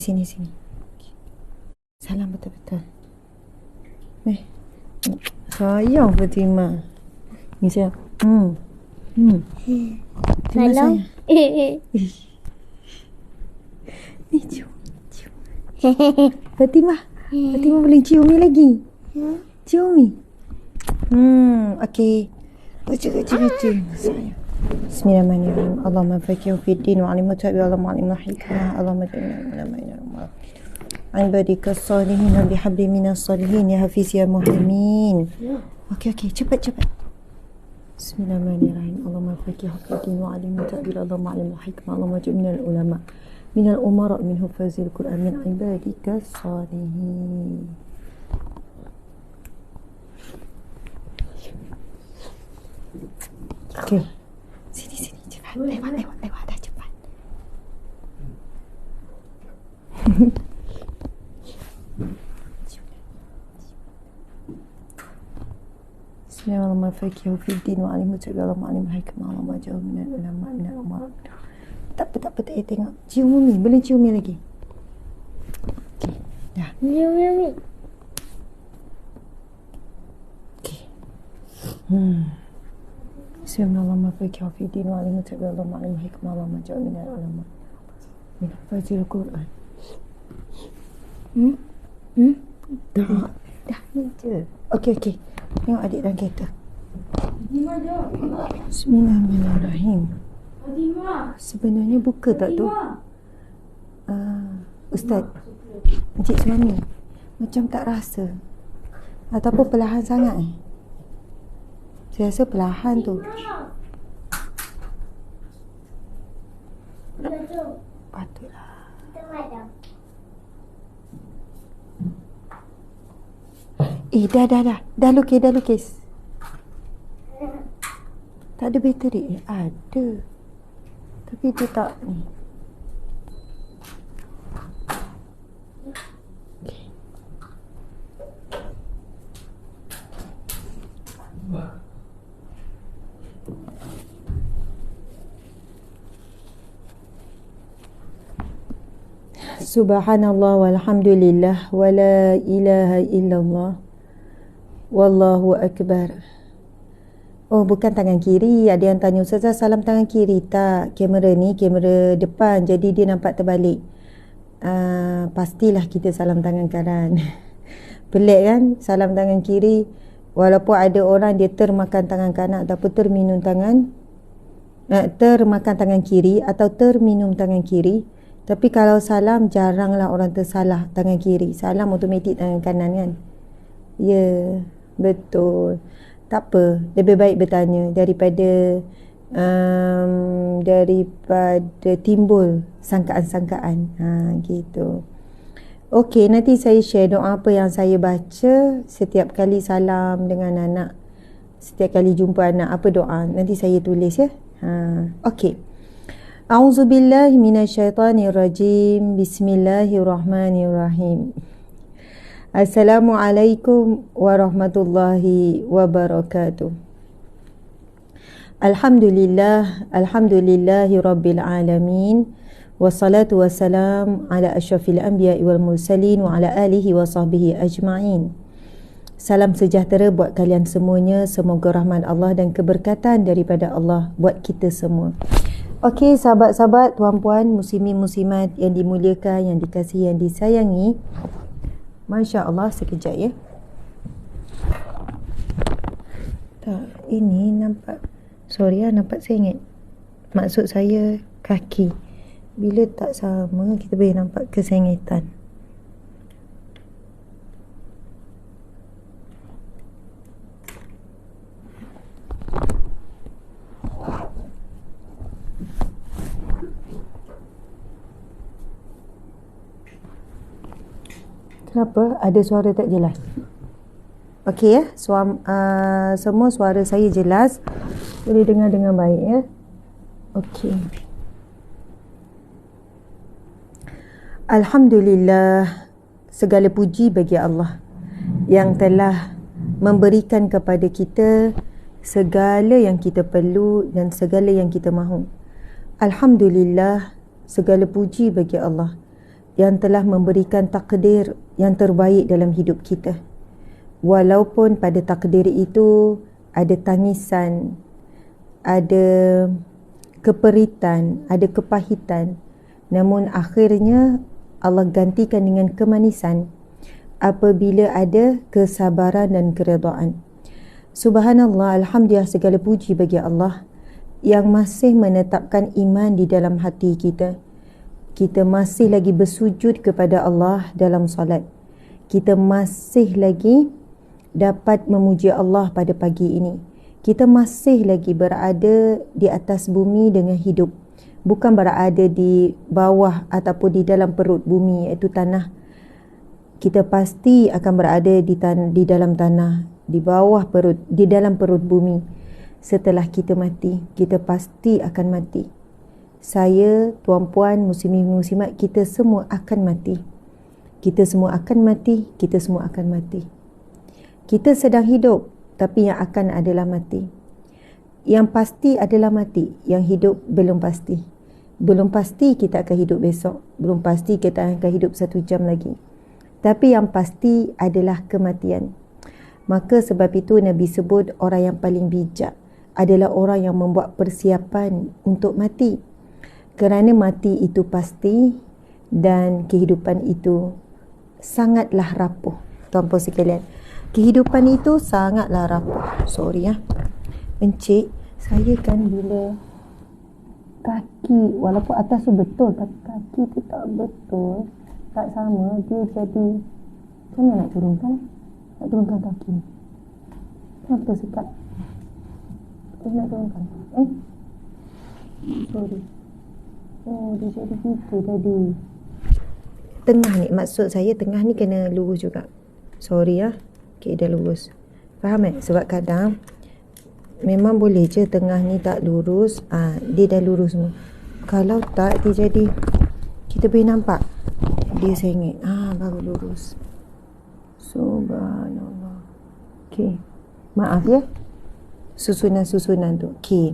Sini, sini. Salam betul-betul. Sayang Fatimah. Ni saya. Terima Kalau Ni cium. Fatimah. Fatimah boleh cium ni lagi. Cium ni. Okey. Baca. Sayang. Bismillahirrahmanirrahim. Allahumma faqihu fid din wa alimhu tabi Allahumma alimhu hikmah. Allahumma ja'alna ulama ibadika salihin bihabli minas salihin ya hafiz ya muhammin. Okey, cepat. Bismillahirrahmanirrahim. Allahumma faqihu fid din wa alimhu tabi Allahumma alimhu hikmah. Allahumma ja'alna ulama minal umara min hufazil Quran min ibadika salihin. Okey. Sini cepat. Lewat dah cepat. Bismillahirrahmanirrahim. Faqihu fid din wa alimhu tabi Allahumma alimhu hikmah. Allahumma ja'alna minal ulama minal umara. Tak apa, tak payah tengok. Cium Umi, boleh cium ni lagi. Okey, dah. Yummy. Okey. Bismillahirrahmanirrahim. Faqihu fid din wa alimhu tabi Allahumma alimhu hikmah. Allahumma ja'alna minal ulama min hufazil Quran. Dah ni je. Okey. Tengok adik dalam kereta. Bismillahirrahmanirrahim. Sebenarnya buka tak tu? Ustaz, Encik Suami, macam tak rasa ataupun perlahan sangat Saya rasa perlahan tu. Patutlah. Dah lukis. Tak ada bateri. Ada. Tapi dia tak ni. Okay. Subhanallah walhamdulillah wa la ilaha illallah wallahu akbar. Oh, bukan tangan kiri. Ada yang tanya, Ustazah, salam tangan kiri. Tak, kamera ni kamera depan, jadi dia nampak terbalik. Pastilah kita salam tangan kanan. Pelik kan, salam tangan kiri. Walaupun ada orang dia termakan tangan kanan ataupun termakan tangan kiri atau terminum tangan kiri. Tapi kalau salam, jaranglah orang tersalah tangan kiri. Salam automatik tangan kanan kan. Ya, betul. Tak apa, lebih baik bertanya daripada timbul sangkaan-sangkaan. Gitu. Okey, nanti saya share doa apa yang saya baca setiap kali salam dengan anak. Setiap kali jumpa anak, apa doa? Nanti saya tulis ya. Okey. A'udzubillahi minasyaitonirrajim. Bismillahirrahmanirrahim. Assalamualaikum warahmatullahi wabarakatuh. Alhamdulillahi rabbil alamin. Wassalatu wassalam ala asyrafil anbiya'i wal mursalin wa ala alihi wa sahbihi ajma'in. Salam sejahtera buat kalian semuanya. Semoga rahmat Allah dan keberkatan daripada Allah buat kita semua. Okey, sahabat-sahabat, tuan-puan, muslimin muslimat yang dimuliakan, yang dikasihi, yang disayangi. Masya Allah, sekejap ya. Tak, ini nampak. Sorry nampak sengit. Maksud saya kaki. Bila tak sama, kita boleh nampak kesengitan. Kenapa? Ada suara tak jelas? Okey ya, semua suara saya jelas. Boleh dengar dengan baik ya. Okey. Alhamdulillah, segala puji bagi Allah yang telah memberikan kepada kita segala yang kita perlu dan segala yang kita mahu. Alhamdulillah, segala puji bagi Allah yang telah memberikan takdir yang terbaik dalam hidup kita. Walaupun pada takdir itu ada tangisan, ada keperitan, ada kepahitan, namun akhirnya Allah gantikan dengan kemanisan apabila ada kesabaran dan keredaan. Subhanallah, alhamdulillah, segala puji bagi Allah yang masih menetapkan iman di dalam hati kita. Kita masih lagi bersujud kepada Allah dalam solat. Kita masih lagi dapat memuji Allah pada pagi ini. Kita masih lagi berada di atas bumi dengan hidup. Bukan berada di bawah ataupun di dalam perut bumi, iaitu tanah. Kita pasti akan berada di dalam tanah, di bawah perut, di dalam perut bumi. Setelah kita mati, kita pasti akan mati. Saya, tuan-puan, muslimin-muslimat, kita semua akan mati. Kita semua akan mati, kita semua akan mati. Kita sedang hidup, tapi yang akan adalah mati. Yang pasti adalah mati, yang hidup belum pasti. Belum pasti kita akan hidup besok, belum pasti kita akan hidup 1 jam lagi. Tapi yang pasti adalah kematian. Maka sebab itu Nabi sebut orang yang paling bijak adalah orang yang membuat persiapan untuk mati. Kerana mati itu pasti dan kehidupan itu sangatlah rapuh. Tuan-puan sekalian, kehidupan itu sangatlah rapuh. Sorry ya. Encik, saya kan bila kaki, walaupun atas tu betul, tapi kaki tu tak betul, tak sama, dia jadi, macam mana nak turunkan? Nak turunkan kaki ni. Kenapa sikap? Nak turunkan? Sorry. Oh, dia jadi gitu tadi. Tengah ni, maksud saya tengah ni kena lurus juga. Sorry ya. Okay, dah lurus. Faham tak? Sebab kadang memang boleh je tengah ni tak lurus. Dia dah lurus semua. Kalau tak, dia jadi, kita boleh nampak dia sengit. Baru lurus. Subhanallah. Okay. Maaf ya. Susunan-susunan tu. Okay.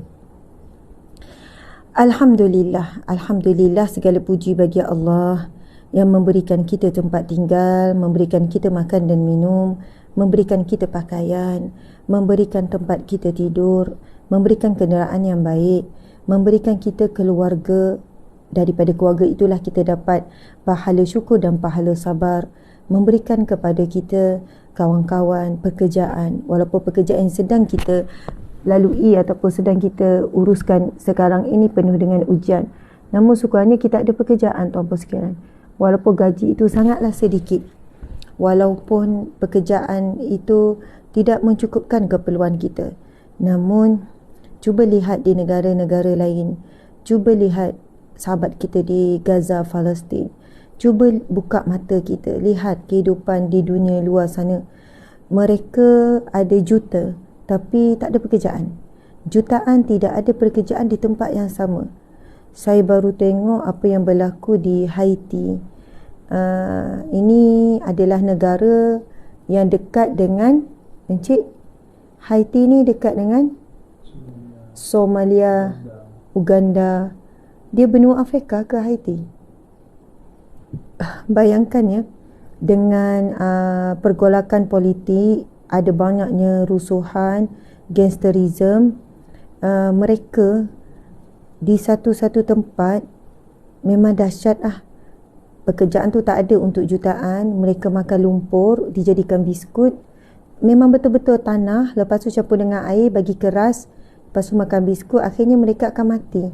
Alhamdulillah. Alhamdulillah, segala puji bagi Allah yang memberikan kita tempat tinggal, memberikan kita makan dan minum, memberikan kita pakaian, memberikan tempat kita tidur, memberikan kenderaan yang baik, memberikan kita keluarga. Daripada keluarga itulah kita dapat pahala syukur dan pahala sabar. Memberikan kepada kita kawan-kawan, pekerjaan, walaupun pekerjaan yang sedang kita lalui ataupun sedang kita uruskan sekarang ini penuh dengan ujian, namun syukurnya kita ada pekerjaan, tuan-puan sekalian. Walaupun gaji itu sangatlah sedikit, walaupun pekerjaan itu tidak mencukupkan keperluan kita, namun cuba lihat di negara-negara lain, cuba lihat sahabat kita di Gaza, Palestin. Cuba buka mata kita, lihat kehidupan di dunia luar sana. Mereka ada juta tapi tak ada pekerjaan. Jutaan tidak ada pekerjaan di tempat yang sama. Saya baru tengok apa yang berlaku di Haiti. Ini adalah negara yang dekat dengan, Encik, Haiti ni dekat dengan Somalia, Uganda. Dia benua Afrika ke Haiti? Bayangkan ya, dengan pergolakan politik, ada banyaknya rusuhan, gangsterism, mereka di satu-satu tempat memang dahsyat lah. Pekerjaan tu tak ada untuk jutaan. Mereka makan lumpur, dijadikan biskut. Memang betul-betul tanah, lepas tu campur dengan air, bagi keras, lepas tu makan biskut. Akhirnya mereka akan mati.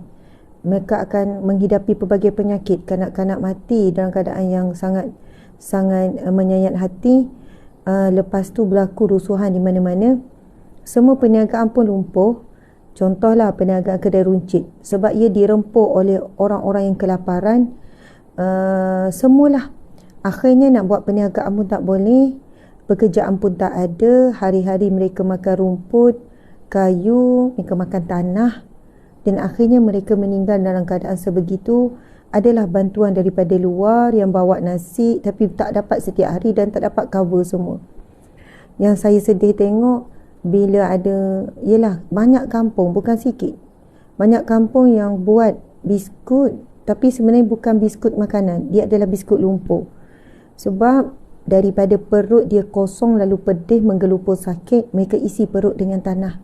Mereka akan menghidapi pelbagai penyakit. Kanak-kanak mati dalam keadaan yang sangat menyayat hati. Lepas tu berlaku rusuhan di mana-mana. Semua perniagaan pun lumpuh. Contohlah perniagaan kedai runcit, sebab ia dirempuk oleh orang-orang yang kelaparan. Semualah. Akhirnya nak buat perniagaan pun tak boleh, pekerjaan pun tak ada. Hari-hari mereka makan rumput, kayu, mereka makan tanah. Dan akhirnya mereka meninggal dalam keadaan sebegitu. Adalah bantuan daripada luar yang bawa nasi, tapi tak dapat setiap hari dan tak dapat cover semua. Yang saya sedih tengok bila ada, ialah banyak kampung, bukan sikit, banyak kampung yang buat biskut Tapi sebenarnya bukan biskut makanan, dia adalah biskut lumpur. Sebab daripada perut dia kosong lalu pedih menggelupur sakit, mereka isi perut dengan tanah.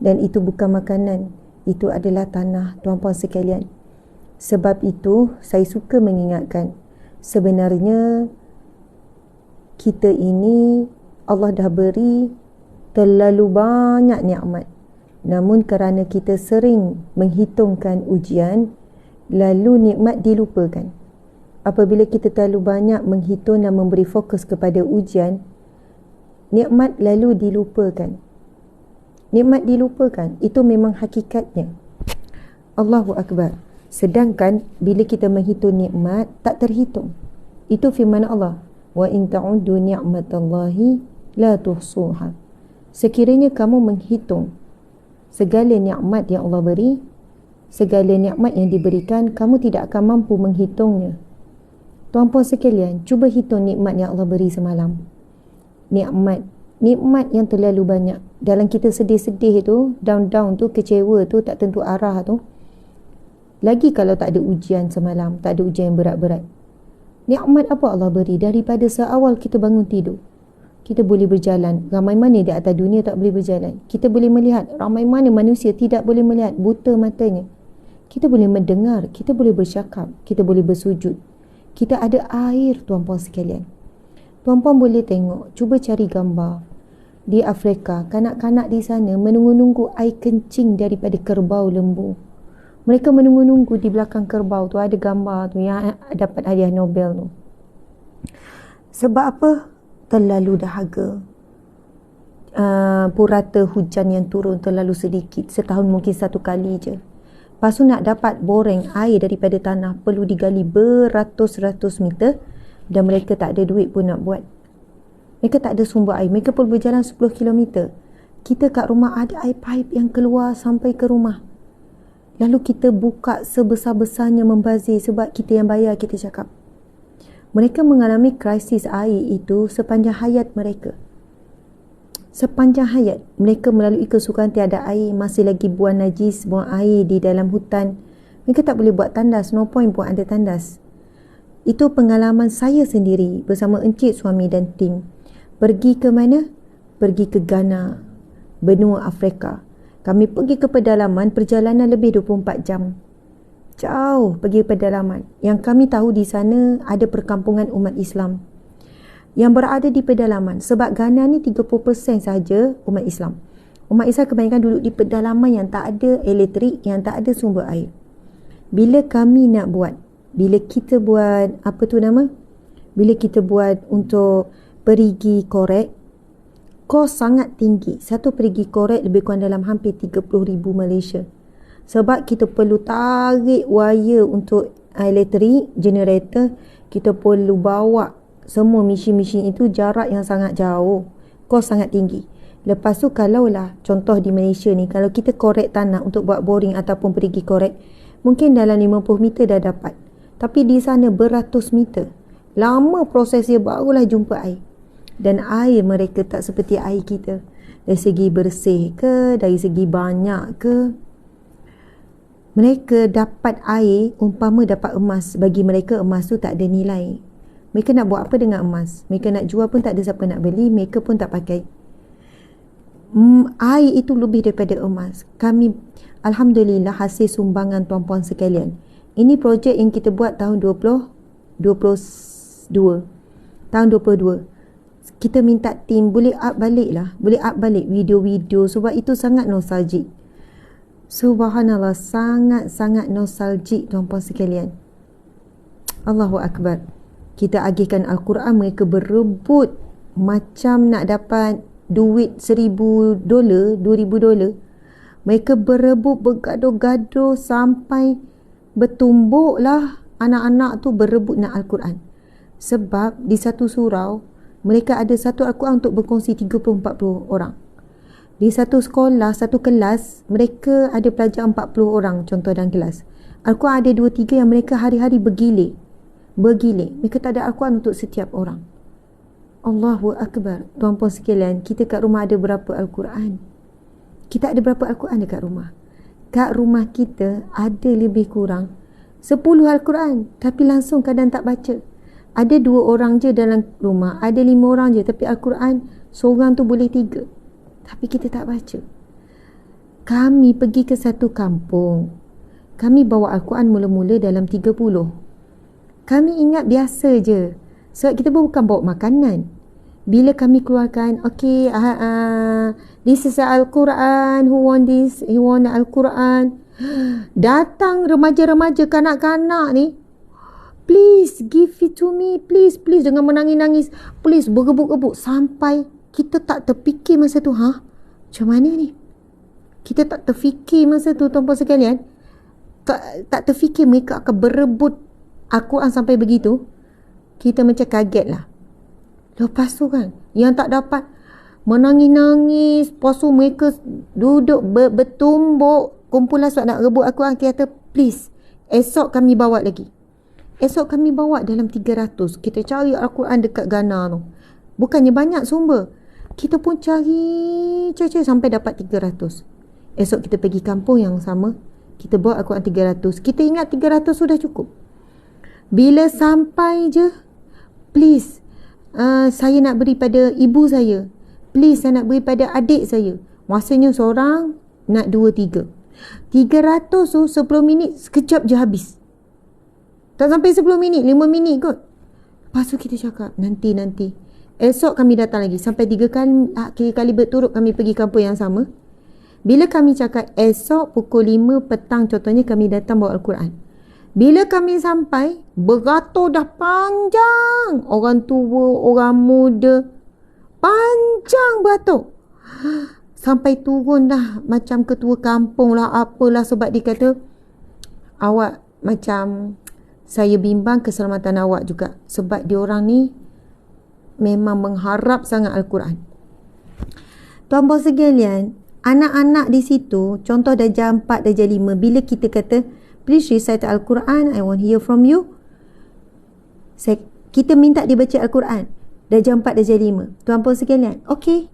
Dan itu bukan makanan, itu adalah tanah, tuan-puan sekalian. Sebab itu saya suka mengingatkan, sebenarnya kita ini Allah dah beri terlalu banyak nikmat. Namun kerana kita sering menghitungkan ujian, lalu nikmat dilupakan. Apabila kita terlalu banyak menghitung dan memberi fokus kepada ujian, nikmat lalu dilupakan. Nikmat dilupakan, itu memang hakikatnya. Allahu Akbar. Sedangkan bila kita menghitung nikmat, tak terhitung. Itu firman Allah, wa in ta'uddu ni'matallahi la tuhsuha. Sekiranya kamu menghitung segala nikmat yang Allah beri, segala nikmat yang diberikan, kamu tidak akan mampu menghitungnya. Tuan-puan sekalian, cuba hitung nikmat yang Allah beri semalam. Nikmat yang terlalu banyak. Dalam kita sedih-sedih tu, down tu, kecewa tu, tak tentu arah tu. Lagi kalau tak ada ujian semalam, tak ada ujian yang berat-berat. Nikmat apa Allah beri? Daripada seawal kita bangun tidur, kita boleh berjalan. Ramai mana di atas dunia tak boleh berjalan. Kita boleh melihat. Ramai mana manusia tidak boleh melihat, buta matanya. Kita boleh mendengar, kita boleh bercakap, kita boleh bersujud. Kita ada air, tuan-puan sekalian. Tuan-puan boleh tengok, cuba cari gambar. Di Afrika, kanak-kanak di sana menunggu-nunggu air kencing daripada kerbau lembu. Mereka menunggu-nunggu di belakang kerbau tu, ada gambar tu yang dapat hadiah Nobel tu. Sebab apa? Terlalu dahaga. Purata hujan yang turun terlalu sedikit. Setahun mungkin satu kali je. Lepas tu nak dapat boreng air daripada tanah, perlu digali beratus-ratus meter. Dan mereka tak ada duit pun nak buat. Mereka tak ada sumber air. Mereka perlu berjalan 10 km. Kita kat rumah ada air pipe yang keluar sampai ke rumah. Lalu kita buka sebesar-besarnya membazir sebab kita yang bayar, kita cakap. Mereka mengalami krisis air itu sepanjang hayat mereka. Sepanjang hayat. Mereka melalui kesukaran tiada air, masih lagi buang najis, buang air di dalam hutan. Mereka tak boleh buat tandas, no point buat ada tandas. Itu pengalaman saya sendiri bersama encik suami dan tim. Pergi ke mana? Pergi ke Ghana, benua Afrika. Kami pergi ke pedalaman, perjalanan lebih 24 jam. Jauh pergi ke pedalaman. Yang kami tahu di sana ada perkampungan umat Islam yang berada di pedalaman. Sebab Ghana ni 30% saja umat Islam. Umat Islam kebanyakan duduk di pedalaman yang tak ada elektrik, yang tak ada sumber air. Bila kami nak buat, bila kita buat, bila kita buat untuk perigi korek, kos sangat tinggi. Satu perigi korek lebih kurang dalam hampir 30,000 Malaysia. Sebab kita perlu tarik wire untuk elektrik, generator. Kita perlu bawa semua mesin-mesin itu jarak yang sangat jauh. Kos sangat tinggi. Lepas tu kalaulah, contoh di Malaysia ni, kalau kita korek tanah untuk buat boring ataupun perigi korek, mungkin dalam 50 meter dah dapat. Tapi di sana beratus meter. Lama prosesnya barulah jumpa air. Dan air mereka tak seperti air kita. Dari segi bersih ke, dari segi banyak ke. Mereka dapat air, umpama dapat emas. Bagi mereka emas tu tak ada nilai. Mereka nak buat apa dengan emas? Mereka nak jual pun tak ada siapa nak beli. Mereka pun tak pakai. Air itu lebih daripada emas. Kami, alhamdulillah, hasil sumbangan tuan-puan sekalian. Ini projek yang kita buat tahun 2022. Tahun 22. Kita minta tim boleh up balik lah. Boleh up balik video-video. Sebab itu sangat nostalgic. Subhanallah, sangat-sangat nostalgic tuan-puan sekalian. Allahu Akbar. Kita agihkan Al-Quran, mereka berebut macam nak dapat duit $1,000, $2,000. Mereka berebut, bergaduh-gaduh sampai bertumbuk lah anak-anak tu berebut nak Al-Quran. Sebab di satu surau, mereka ada satu Al-Quran untuk berkongsi 30-40 orang. Di satu sekolah, satu kelas, mereka ada pelajar 40 orang contoh dalam kelas. Al-Quran ada 2-3 yang mereka hari-hari bergilir. Mereka tak ada Al-Quran untuk setiap orang. Allahu Akbar. Tuan-puan sekalian, kita kat rumah ada berapa Al-Quran? Kita ada berapa Al-Quran dekat rumah? Kat rumah kita ada lebih kurang 10 Al-Quran tapi langsung kadang tak baca. Ada 2 orang je dalam rumah, ada 5 orang je, tapi Al-Quran seorang tu boleh 3, tapi kita tak baca. Kami pergi ke satu kampung, kami bawa Al-Quran mula-mula dalam 30. Kami ingat biasa je, sebab kita bukan bawa makanan. Bila kami keluarkan, okay, this is Al-Quran, who want this, who want Al-Quran, datang remaja-remaja, kanak-kanak ni, please give it to me, please, dengan menangis-nangis, please, bergebuk-gebuk, sampai kita tak terfikir masa tu, macam mana ni? Kita tak terfikir masa tu, tuan-puan sekalian, tak terfikir mereka akan berebut Al-Quran sampai begitu. Kita macam kaget lah. Lepas tu kan, yang tak dapat menangis-nangis, lepas tu mereka duduk bertumbuk, kumpulan sebab nak rebut Al-Quran. Kita kata, please, esok kami bawa lagi. Esok kami bawa dalam 300. Kita cari Al-Quran dekat Ghana tu. Bukannya banyak sumber. Kita pun cari sampai dapat 300. Esok kita pergi kampung yang sama, kita bawa Al-Quran 300. Kita ingat 300 sudah cukup. Bila sampai je, please, saya nak beri pada ibu saya. Please, saya nak beri pada adik saya. Masanya seorang nak 2-3. 300 tu 10 minit sekejap je habis. Tak sampai 10 minit, 5 minit kot. Lepas tu kita cakap, nanti. Esok kami datang lagi. Sampai 3 kali berturut kami pergi kampung yang sama. Bila kami cakap esok pukul 5 petang contohnya kami datang bawa Al-Quran. Bila kami sampai, beratur dah panjang. Orang tua, orang muda, panjang beratur. Sampai turun dah macam ketua kampung lah, apalah, sebab dia kata, awak macam, saya bimbang keselamatan awak juga. Sebab diorang ni memang mengharap sangat Al-Quran. Tuan-puan sekalian, anak-anak di situ, contoh darjah 4, darjah 5, bila kita kata, please recite Al-Quran, I want hear from you. Kita minta dia baca Al-Quran. Darjah 4, darjah 5. Tuan-puan sekalian, okey.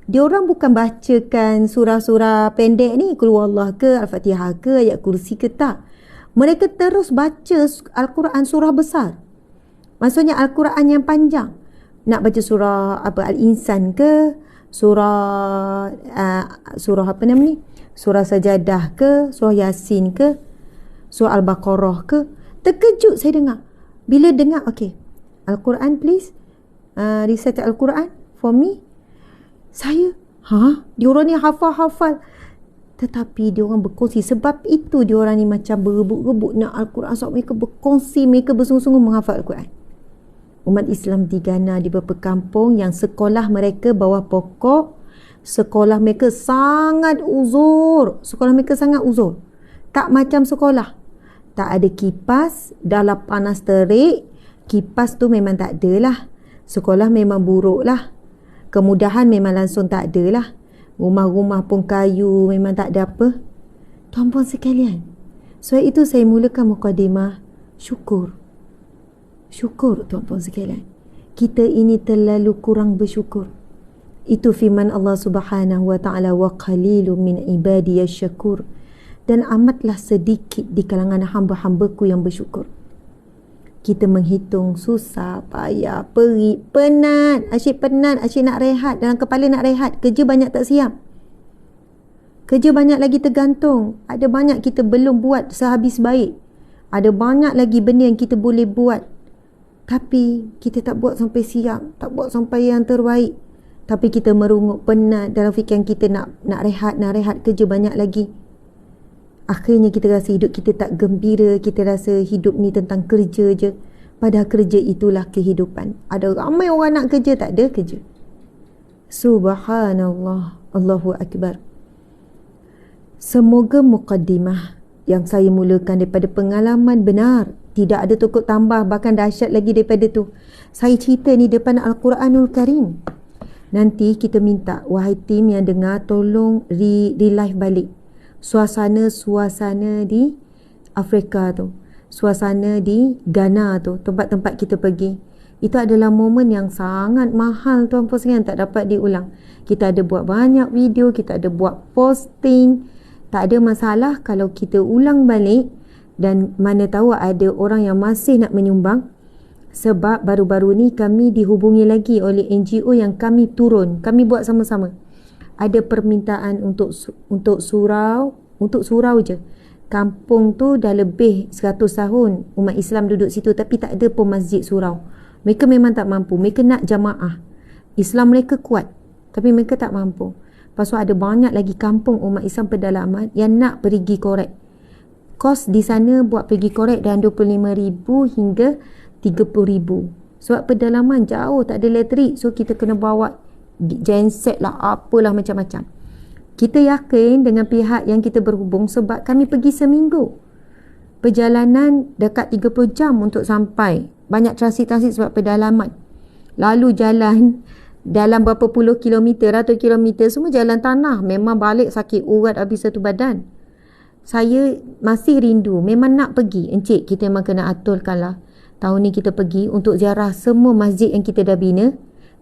Diorang bukan bacakan surah-surah pendek ni, Qul Huwallah ke, Al-Fatihah ke, ayat kursi ke, tak. Mereka terus baca Al-Quran surah besar. Maksudnya Al-Quran yang panjang. Nak baca surah Al-Insan ke, surah apa nama ni? Surah Sajadah ke, surah Yasin ke, surah Al-Baqarah ke. Terkejut saya dengar. Bila dengar, okay, Al-Quran please, recite Al-Quran for me. Saya, diorang ni hafal-hafal. Tetapi diorang berkongsi. Sebab itu diorang ni macam berebut-rebut nak Al-Quran. Sebab mereka berkongsi, mereka bersungguh-sungguh menghafal Al-Quran. Umat Islam di Ghana, di beberapa kampung yang sekolah mereka bawah pokok, sekolah mereka sangat uzur. Tak macam sekolah. Tak ada kipas, dalam panas terik, kipas tu memang tak ada lah. Sekolah memang buruk lah. Kemudahan memang langsung tak ada lah. Rumah-rumah pun kayu, memang tak ada apa. Tuan-puan sekalian, sebab itu saya mulakan mukadimah syukur. Syukur tuan-puan sekalian. Kita ini terlalu kurang bersyukur. Itu firman Allah Subhanahu wa taala, wa qalilun min ibadiyasy syakur. Dan amatlah sedikit di kalangan hamba-hambaku yang bersyukur. Kita menghitung susah, payah, perih, penat. Asyik nak rehat. Dalam kepala nak rehat. Kerja banyak tak siap. Kerja banyak lagi tergantung. Ada banyak kita belum buat sehabis baik. Ada banyak lagi benda yang kita boleh buat. Tapi kita tak buat sampai siap. Tak buat sampai yang terbaik. Tapi kita merungut, penat. Dalam fikiran kita nak rehat. Kerja banyak lagi. Akhirnya kita rasa hidup kita tak gembira. Kita rasa hidup ni tentang kerja je. Padahal kerja itulah kehidupan. Ada ramai orang nak kerja, tak ada kerja. Subhanallah. Allahu Akbar. Semoga muqaddimah yang saya mulakan daripada pengalaman benar. Tidak ada cukup tambah, bahkan dahsyat lagi daripada tu. Saya cerita ni depan Al-Quranul Karim. Nanti kita minta, wahai tim yang dengar, tolong relive balik suasana di Afrika tu, suasana di Ghana tu, tempat-tempat kita pergi. Itu adalah momen yang sangat mahal tuan-puan sekalian, tak dapat diulang. Kita ada buat banyak video, kita ada buat posting. Tak ada masalah kalau kita ulang balik Dan mana tahu ada orang yang masih nak menyumbang. Sebab baru-baru ni kami dihubungi lagi oleh NGO yang kami turun, kami buat sama-sama. Ada permintaan untuk surau je. Kampung tu dah lebih 100 tahun umat Islam duduk situ, tapi tak ada pun masjid surau. Mereka memang tak mampu. Mereka nak jamaah. Islam mereka kuat, tapi mereka tak mampu. Lepas tu ada banyak lagi kampung umat Islam pedalaman yang nak pergi korek. Kos di sana buat pergi korek dan 25,000 hingga 30,000. Sebab pedalaman jauh, tak ada elektrik. So kita kena bawa genset lah, apalah macam-macam. Kita yakin dengan pihak yang kita berhubung sebab kami pergi seminggu. Perjalanan dekat 30 jam untuk sampai. Banyak transit-transit sebab pedalaman. Lalu jalan dalam berapa puluh kilometer, ratus kilometer, semua jalan tanah. Memang balik sakit urat habis satu badan. Saya masih rindu, memang nak pergi. Encik, kita memang kena aturkan lah. Tahun ni kita pergi untuk ziarah semua masjid yang kita dah bina.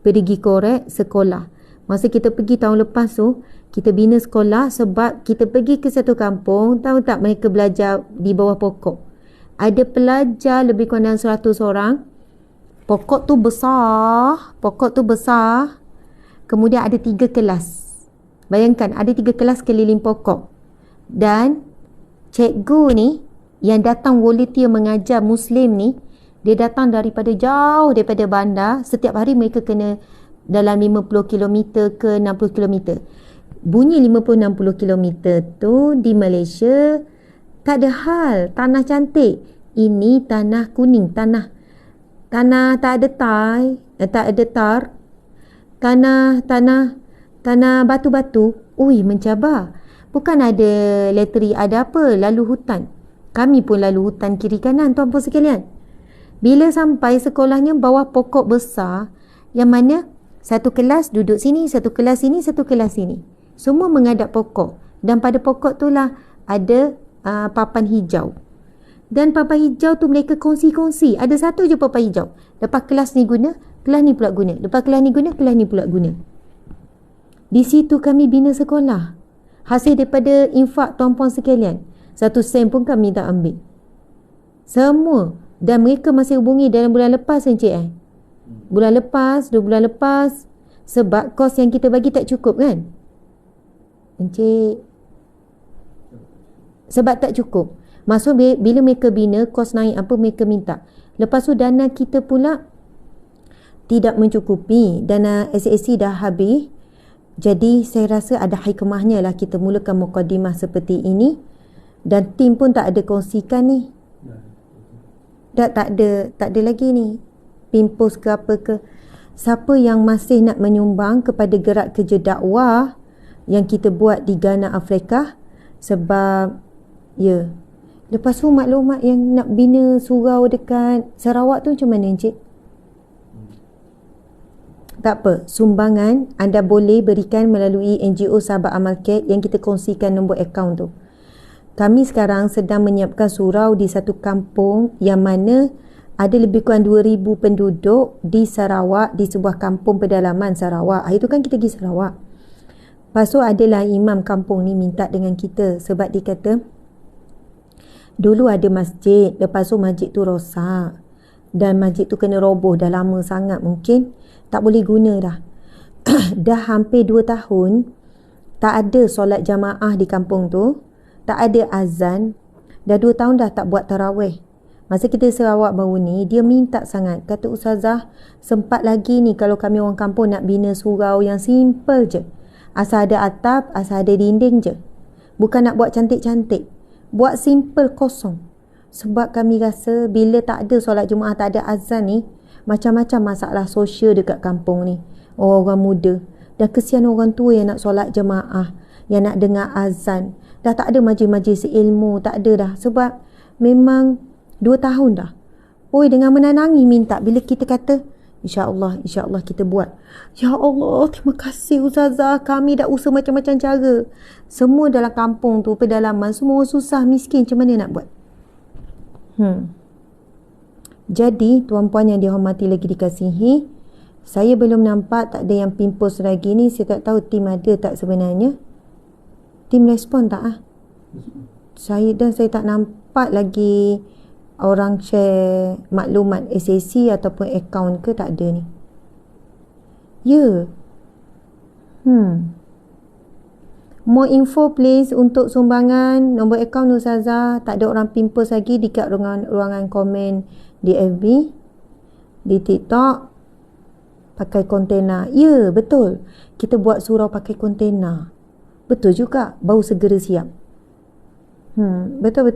Pergi korek sekolah. Masa kita pergi tahun lepas tu, kita bina sekolah sebab kita pergi ke satu kampung. Tahu tak mereka belajar di bawah pokok? Ada pelajar lebih kurang 100 orang. Pokok tu besar. Kemudian ada 3 kelas. Bayangkan ada 3 kelas keliling pokok. Dan cikgu ni yang datang volunteer mengajar Muslim ni, dia datang daripada jauh, daripada bandar. Setiap hari mereka kena dalam 50 km ke 60 km. Bunyi 50-60 km tu di Malaysia tak ada hal. Tanah cantik. Ini tanah kuning. Tanah tak ada tak ada tar. Tanah batu-batu. Ui, mencabar. Bukan ada elektrik, ada apa? Lalu hutan. Kami pun lalu hutan kiri kanan, tuan-puan sekalian. Bila sampai sekolahnya bawah pokok besar, yang mana satu kelas duduk sini, satu kelas sini, satu kelas sini. Semua menghadap pokok. Dan pada pokok tu lah ada papan hijau. Dan papan hijau tu mereka kongsi-kongsi. Ada satu je papan hijau. Lepas kelas ni guna, kelas ni pula guna. Lepas kelas ni guna, kelas ni pula guna. Di situ kami bina sekolah. Hasil daripada infak tuan-puan sekalian. 1 sen pun kami tak ambil. Semua. Dan mereka masih hubungi dalam bulan lepas, Encik. Bulan lepas, 2 bulan lepas. Sebab kos yang kita bagi tak cukup kan, Encik? Sebab tak cukup. Maksud bila mereka bina, kos naik apa mereka minta. Lepas tu dana kita pula tidak mencukupi. Dana SAC dah habis. Jadi saya rasa ada hikmahnya lah kita mulakan mukadimah seperti ini. Dan tim pun tak ada kongsikan ni. Tak ada lagi ni Pimpos ke apa ke. Siapa yang masih nak menyumbang kepada gerak kerja dakwah yang kita buat di Ghana, Afrika. Sebab lepas tu maklumat yang nak bina surau dekat Sarawak tu macam mana, Encik? Tak apa, sumbangan anda boleh berikan melalui NGO Sahabat Amal Kek yang kita kongsikan nombor akaun tu. Kami sekarang sedang menyiapkan surau di satu kampung yang mana ada lebih kurang 2,000 penduduk di Sarawak, di sebuah kampung pedalaman Sarawak. Hari tu kan kita pergi Sarawak. Lepas tu adalah imam kampung ni minta dengan kita sebab dia kata dulu ada masjid, lepas tu masjid tu rosak. Dan masjid tu kena roboh dah lama sangat, mungkin tak boleh guna dah. Dah hampir 2 tahun tak ada solat jamaah di kampung tu. Tak ada azan. Dah 2 tahun dah tak buat tarawih. Masa kita Sarawak baru ni, dia minta sangat. Kata Ustazah, sempat lagi ni kalau kami orang kampung nak bina surau yang simple je. Asal ada atap, asal ada dinding je. Bukan nak buat cantik-cantik. Buat simple kosong. Sebab kami rasa bila tak ada solat Jumaat, tak ada azan ni, macam-macam masalah sosial dekat kampung ni. Orang muda. Dan kesian orang tua yang nak solat jemaah, yang nak dengar azan. Dah tak ada majlis-majlis ilmu, tak ada dah. Sebab memang 2 tahun dah. Oi, dengan menanangi minta bila kita kata InsyaAllah kita buat. Ya Allah, terima kasih Ustazah. Kami dah usaha macam-macam cara. Semua dalam kampung tu, pedalaman, semua susah, miskin. Macam mana nak buat? Jadi, tuan-puan yang dihormati lagi dikasihi, saya belum nampak tak ada yang pimpos lagi ni. Saya tak tahu tim ada tak sebenarnya. Tim respon tak saya tak nampak lagi orang share maklumat SAC ataupun akaun ke, tak ada ni. Ya. More info please untuk sumbangan. Nombor akaun Ustazah, tak ada orang pimpos lagi dekat ruangan komen di FB, di TikTok. Pakai kontena. Ya, betul. Kita buat surau pakai kontena. Betul juga. Baru segera siap. Betul.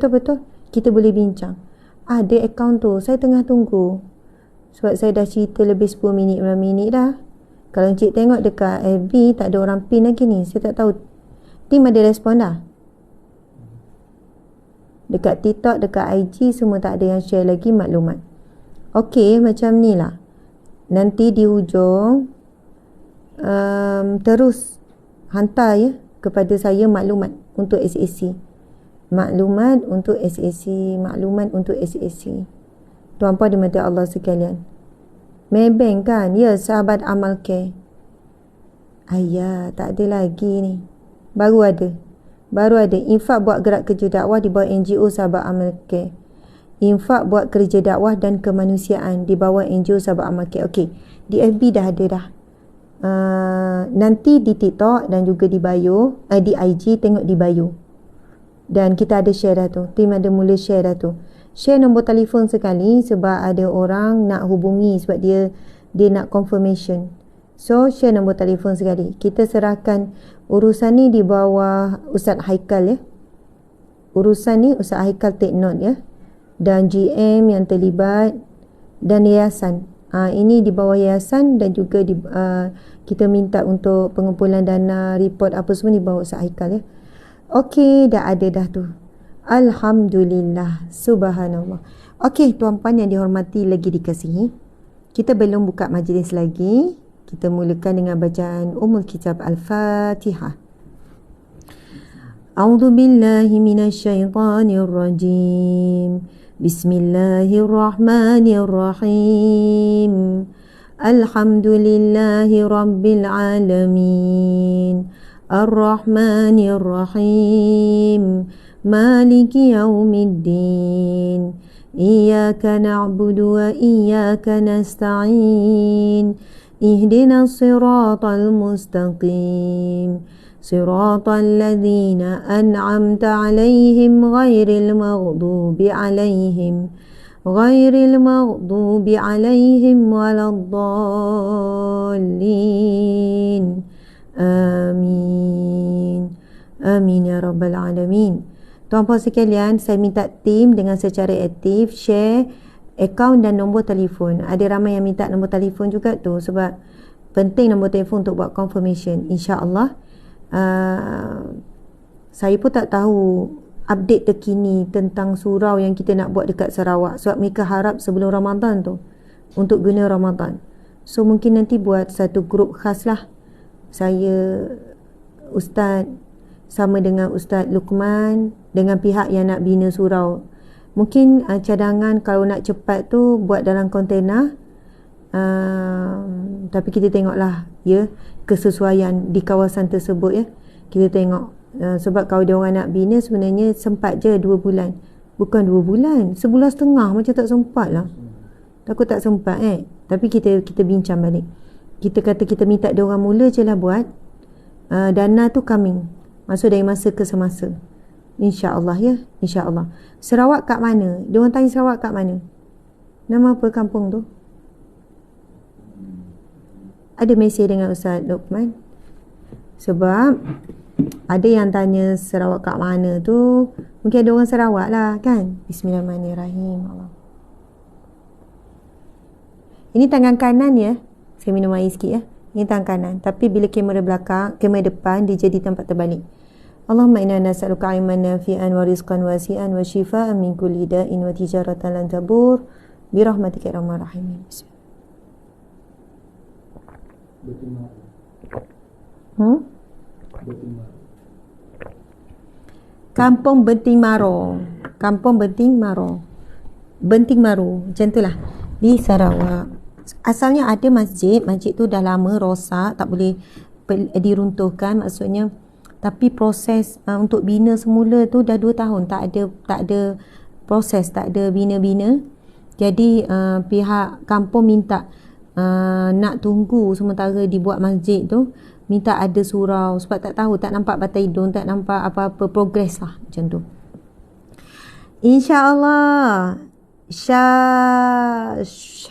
Kita boleh bincang. Ada akaun tu, saya tengah tunggu. Sebab saya dah cerita lebih 10 minit, 5 minit dah. Kalau Encik tengok dekat FB, tak ada orang pin lagi ni. Saya tak tahu. Tim ada respon dah. Dekat TikTok, dekat IG, semua tak ada yang share lagi maklumat. Okey, macam ni lah. Nanti di hujung, terus hantar ya kepada saya maklumat untuk SAC. Maklumat untuk SAC. Tuan-puan dimati Allah sekalian. Maybank kan? Ya, sahabat amal care. Ayah, tak ada lagi ni. Baru ada. Infak buat gerak kerja dakwah di bawah NGO sahabat amal care. Infak buat kerja dakwah dan kemanusiaan di bawah NGO sahabat amal care. Okey, di FB dah ada dah. Nanti di TikTok dan juga di bio, di IG, tengok di bio. Dan kita ada share dah tu. Tim ada mula share dah tu. Share nombor telefon sekali sebab ada orang nak hubungi sebab dia nak confirmation. So share nombor telefon sekali. Kita serahkan urusan ni di bawah Ustaz Haikal ya. Urusan ni Ustaz Haikal take note ya. Dan GM yang terlibat dan yayasan. Ini di bawah yayasan dan juga kita minta untuk pengumpulan dana, report apa semua di bawah Ustaz Haikal ya. Okey, dah ada dah tu. Alhamdulillah. Subhanallah. Okey, tuan-puan yang dihormati lagi dikasihi. Kita belum buka majlis lagi. Kita mulakan dengan bacaan Ummul Kitab Al-Fatihah. A'udzu billahi minasyaitonir rajim. Bismillahirrahmanirrahim. Alhamdulillahi rabbil alamin. Ar-Rahmanir-Rahim. Maliki yaumiddin. Iyyaka na'budu wa iyyaka nasta'in. Ihdinas siratal mustaqim. Siratal ladzina an'amta 'alaihim ghairil maghdubi 'alaihim waladdallin. Amin. Amin ya rabbal alamin. Tuan-puan sekalian, saya minta tim dengan secara aktif share akaun dan nombor telefon. Ada ramai yang minta nombor telefon juga tu sebab penting nombor telefon untuk buat confirmation. InsyaAllah. Saya pun tak tahu update terkini tentang surau yang kita nak buat dekat Sarawak sebab mereka harap sebelum Ramadan tu untuk guna Ramadan. So mungkin nanti buat satu grup khas lah. Saya, Ustaz sama dengan Ustaz Luqman dengan pihak yang nak bina surau. Mungkin cadangan kalau nak cepat tu buat dalam kontena. Tapi kita tengoklah ya kesesuaian di kawasan tersebut ya. Kita tengok sebab kalau dia orang nak bina sebenarnya sempat je 2 bulan. Bukan 2 bulan, 1.5 bulan macam tak sempat lah. Takut tak sempat Tapi kita bincang balik. Kita kata kita minta dia orang mula je lah buat. Dana tu coming. Maksud dari masa ke semasa. InsyaAllah ya. InsyaAllah. Sarawak kat mana? Dia orang tanya Sarawak kat mana? Nama apa kampung tu? Ada mesej dengan Ustaz Luqman. Sebab ada yang tanya Sarawak kat mana tu. Mungkin ada orang Sarawak lah kan. Bismillahirrahmanirrahim. Allah. Ini tangan kanan ya. Saya minum air sikit ya. Ini tangan kanan. Tapi bila kamera belakang, kamera depan, dia jadi tempat terbalik. Allahumma inna nas'aluka ilman nafi'an wa rizqan wasi'an wa shifa'an min kulli da'in wa tijaratan lan tabur bi rahmatika ya arhamar rahimin. Kampung Benting Maro. Kampung Benting Maro. Benting Maru. Macam itulah. Di Sarawak. Asalnya ada masjid tu dah lama rosak, tak boleh diruntuhkan. Maksudnya Tapi proses untuk bina semula tu dah 2 tahun tak ada proses, tak ada bina-bina. Jadi pihak kampung minta nak tunggu sementara dibuat masjid tu, minta ada surau sebab tak tahu, tak nampak batai hidung, tak nampak apa-apa progress lah macam tu. InsyaAllah Syah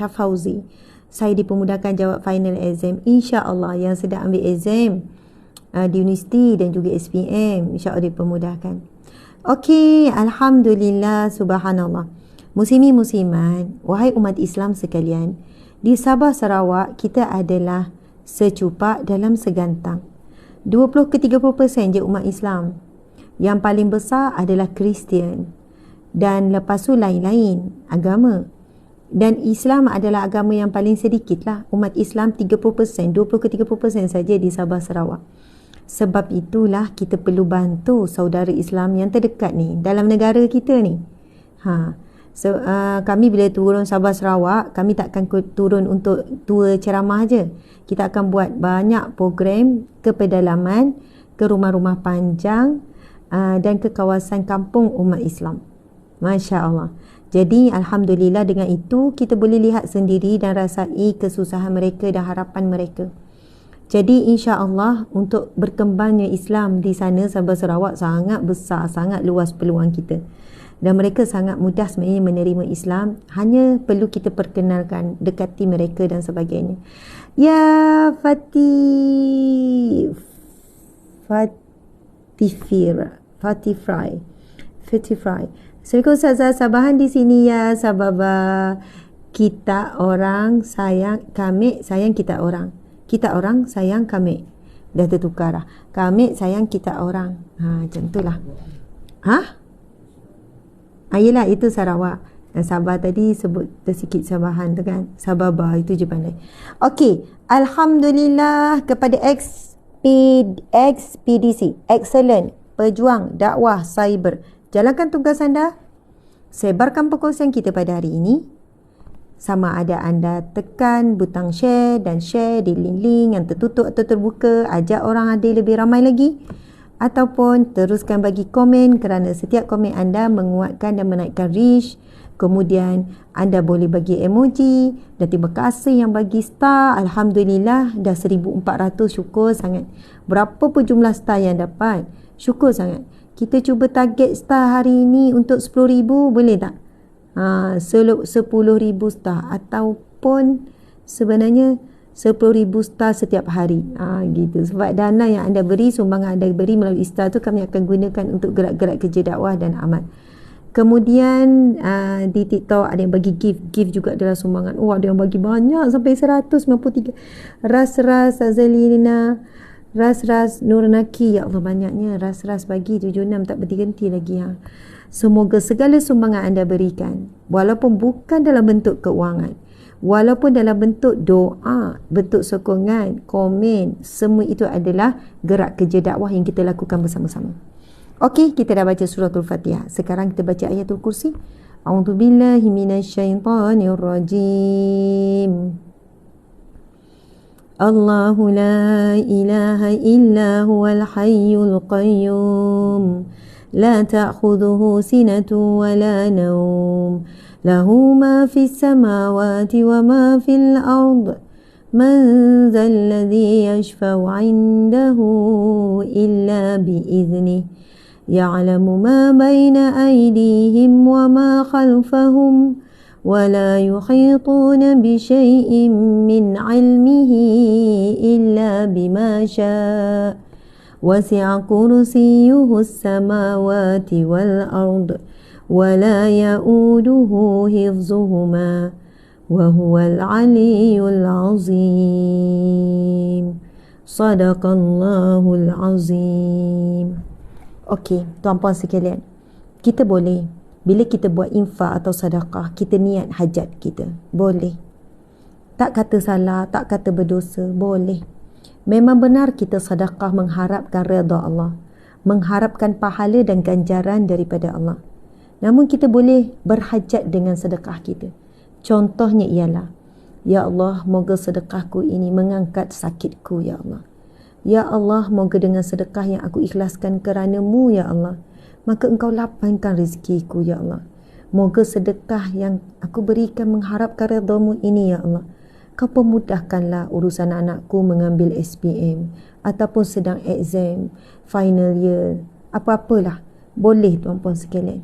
Fauzi, saya dipermudahkan jawab final exam InsyaAllah. Yang sedang ambil exam di universiti dan juga SPM, InsyaAllah dipermudahkan. Okey, Alhamdulillah, Subhanallah. Muslimin muslimat, wahai umat Islam sekalian, di Sabah Sarawak kita adalah secupak dalam segantang. 20 ke 30% je umat Islam. Yang paling besar adalah Kristian, dan lepas tu lain-lain agama. Dan Islam adalah agama yang paling sedikit lah. Umat Islam 30%, 20 ke 30% saja di Sabah Sarawak. Sebab itulah kita perlu bantu saudara Islam yang terdekat ni dalam negara kita ni. Kami bila turun Sabah Sarawak, kami takkan turun untuk tour ceramah je. Kita akan buat banyak program ke pedalaman, ke rumah-rumah panjang dan ke kawasan kampung umat Islam. Masya Allah. Jadi Alhamdulillah, dengan itu kita boleh lihat sendiri dan rasai kesusahan mereka dan harapan mereka. Jadi insya-Allah untuk berkembangnya Islam di sana Sabah Sarawak sangat besar, sangat luas peluang kita. Dan mereka sangat mudah sebenarnya menerima Islam, hanya perlu kita perkenalkan, dekati mereka dan sebagainya. Ya Fatifry. Assalamualaikum Ustazah, Sabahan di sini ya Sababa. Kita orang sayang kami, sayang kita orang. Kita orang sayang kami. Dah tertukar lah. Kami sayang kita orang. Macam tu lah. Yelah, itu Sarawak. Dan Sabah tadi sebut tersikit Sabahan tu kan. Sababa, itu je pandai. Okey. Alhamdulillah kepada ekspedisi. Excellent. Pejuang dakwah cyber. Jalankan tugas anda. Sebarkan perkongsian kita pada hari ini. Sama ada anda tekan butang share dan share di link-link yang tertutup atau terbuka, ajak orang hadir lebih ramai lagi, ataupun teruskan bagi komen kerana setiap komen anda menguatkan dan menaikkan reach. Kemudian anda boleh bagi emoji dan terima kasih yang bagi star. Alhamdulillah dah 1400, syukur sangat. Berapa pun jumlah star yang dapat, syukur sangat. Kita cuba target star hari ini untuk 10,000, boleh tak? 10,000 star ataupun sebenarnya 10,000 star setiap hari. Gitu. Sebab dana yang anda beri, sumbangan anda beri melalui star tu kami akan gunakan untuk gerak-gerak kerja dakwah dan amal. Kemudian di TikTok ada yang bagi gift juga adalah sumbangan. Ada yang bagi banyak sampai 193. Ras Azalina, Ras Nurnaki, ya Allah banyaknya. Ras bagi 76, tak berhenti lagi. Semoga segala sumbangan anda berikan, walaupun bukan dalam bentuk keuangan, walaupun dalam bentuk doa, bentuk sokongan, komen, semua itu adalah gerak kerja dakwah yang kita lakukan bersama-sama. Okey, kita dah baca suratul Fatihah. Sekarang kita baca ayatul kursi. A'udzubillahi minasyaitanirrajim. Allahu la ilaha illa huwal hayyul qayyum. لا تأخذه سنة ولا نوم له ما في السماوات وما في الأرض من ذا الذي يشفع عنده إلا بإذنه يعلم ما بين أيديهم وما خلفهم ولا يحيطون بشيء من علمه إلا بما شاء وسع كرسيه السماوات والأرض ولا يؤوده حفظهما وهو العلي العظيم صدق الله العظيم. Okey, tuan-puan sekalian, kita boleh bila kita buat infak atau sedekah, kita niat hajat kita, boleh. Tak kata salah, tak kata berdosa, boleh. Memang benar kita sedekah mengharapkan redha Allah, mengharapkan pahala dan ganjaran daripada Allah. Namun kita boleh berhajat dengan sedekah kita. Contohnya ialah, ya Allah, moga sedekahku ini mengangkat sakitku, ya Allah. Ya Allah, moga dengan sedekah yang aku ikhlaskan kerana-Mu, Ya Allah, maka Engkau lapangkan rezekiku, Ya Allah. Moga sedekah yang aku berikan mengharapkan redha-Mu ini, Ya Allah, Kau pemudahkanlah urusan anakku mengambil SPM ataupun sedang exam, final year, apa-apalah. Boleh tuan-puan sekalian.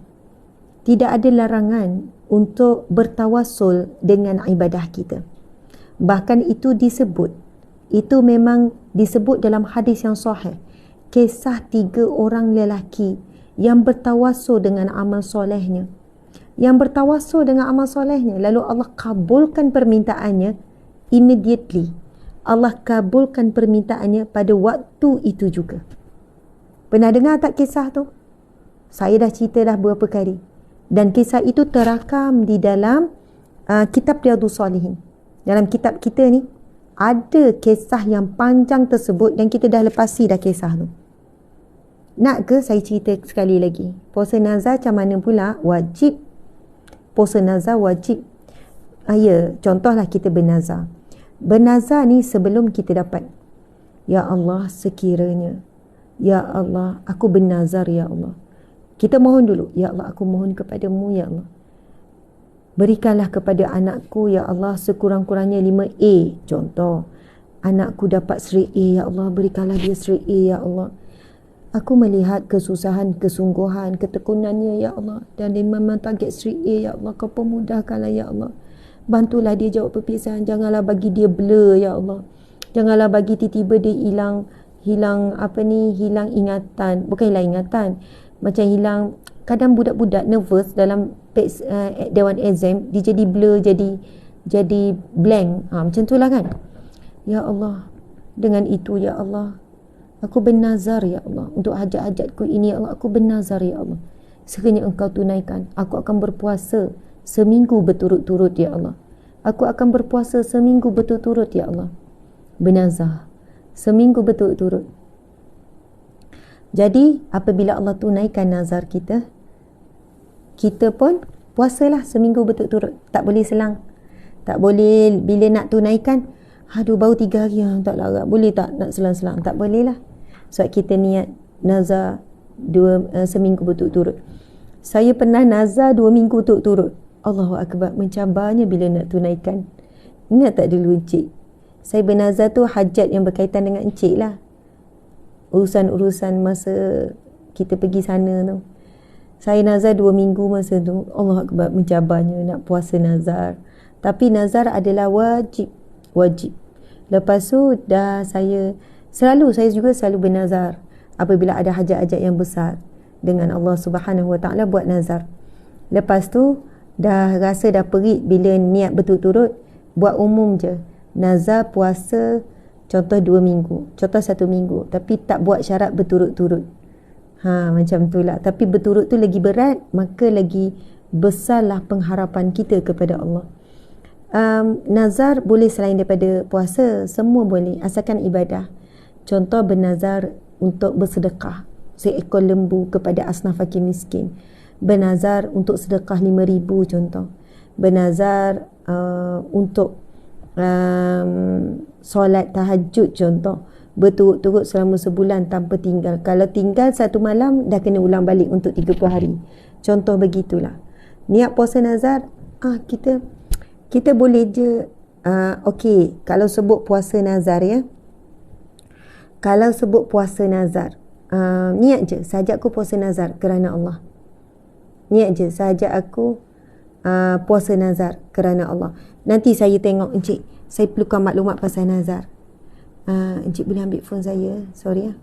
Tidak ada larangan untuk bertawasul dengan ibadah kita. Bahkan itu disebut. Itu memang disebut dalam hadis yang sahih. Kisah 3 orang lelaki yang bertawasul dengan amal solehnya. Yang bertawasul dengan amal solehnya. Lalu Allah kabulkan permintaannya immediately. Allah kabulkan permintaannya pada waktu itu juga. Pernah dengar tak kisah tu? Saya dah cerita dah beberapa kali. Dan kisah itu terakam di dalam kitab Riyadhus Salihin. Dalam kitab kita ni ada kisah yang panjang tersebut dan kita dah lepasi dah kisah tu. Nak ke saya cerita sekali lagi? Puasa nazar macam mana pula? Wajib. Puasa nazar wajib. Ya, contohlah kita bernazar. Bernazar ni sebelum kita dapat. Ya Allah, sekiranya. Ya Allah, aku bernazar, Ya Allah. Kita mohon dulu. Ya Allah, aku mohon kepadamu, Ya Allah. Berikanlah kepada anakku, Ya Allah, sekurang-kurangnya 5A. Contoh, anakku dapat straight A, Ya Allah, berikanlah dia straight A, Ya Allah. Aku melihat kesusahan, kesungguhan, ketekunannya, Ya Allah. Dan dia memang target straight A, Ya Allah. Kau pemudahkanlah, Ya Allah. Bantulah dia jawab perpisahan. Janganlah bagi dia blur, Ya Allah. Janganlah bagi tiba-tiba dia hilang ingatan. Bukan hilang ingatan. Macam hilang, kadang budak-budak nervous dalam dewan exam, dia jadi blur, jadi blank. Macam itulah kan. Ya Allah, dengan itu, Ya Allah, aku bernazar, Ya Allah, untuk hajat-hajatku ini, Ya Allah, aku bernazar, Ya Allah. Sekiranya Engkau tunaikan, aku akan berpuasa seminggu berturut-turut, Ya Allah. Aku akan berpuasa seminggu berturut-turut, Ya Allah. Bernazar seminggu berturut-turut. Jadi apabila Allah tunaikan nazar kita, kita pun puasalah seminggu berturut-turut. Tak boleh selang. Tak boleh bila nak tunaikan, aduh baru 3 hari, tak larat. Boleh tak nak selang-selang? Tak boleh lah. Sebab kita niat nazar seminggu berturut-turut. Saya pernah nazar 2 minggu berturut-turut. Allahu Akbar, mencabarnya bila nak tunaikan. Ingat tak dulu Encik? Saya bernazar tu hajat yang berkaitan dengan Encik lah. Urusan-urusan masa kita pergi sana tu. Saya nazar 2 minggu masa tu. Allah Akbar, mencabarnya nak puasa nazar. Tapi nazar adalah wajib. Wajib. Lepas tu saya juga selalu bernazar apabila ada hajat-hajat yang besar dengan Allah Subhanahu Wa Taala buat nazar. Lepas tu dah rasa dah perit bila niat berturut-turut, buat umum je. Nazar puasa contoh 2 minggu, contoh 1 minggu, tapi tak buat syarat berturut-turut. Macam tu lah. Tapi berturut tu lagi berat, maka lagi besarlah pengharapan kita kepada Allah. Nazar boleh selain daripada puasa, semua boleh, asalkan ibadah. Contoh bernazar untuk bersedekah seekor lembu kepada asnaf fakir miskin. Bernazar untuk sedekah 5,000 contoh. Bernazar untuk solat tahajud contoh, berturut-turut selama sebulan tanpa tinggal. Kalau tinggal 1 malam, dah kena ulang balik untuk 30 hari. Contoh begitulah. Niat puasa nazar, kita boleh je okey, kalau sebut puasa nazar ya. Kalau sebut puasa nazar, niat je sahaja aku puasa nazar kerana Allah. Niat je sahaja aku puasa nazar kerana Allah. Nanti saya tengok Encik, saya perlukan maklumat pasal nazar. Encik boleh ambil phone saya, sorry ya.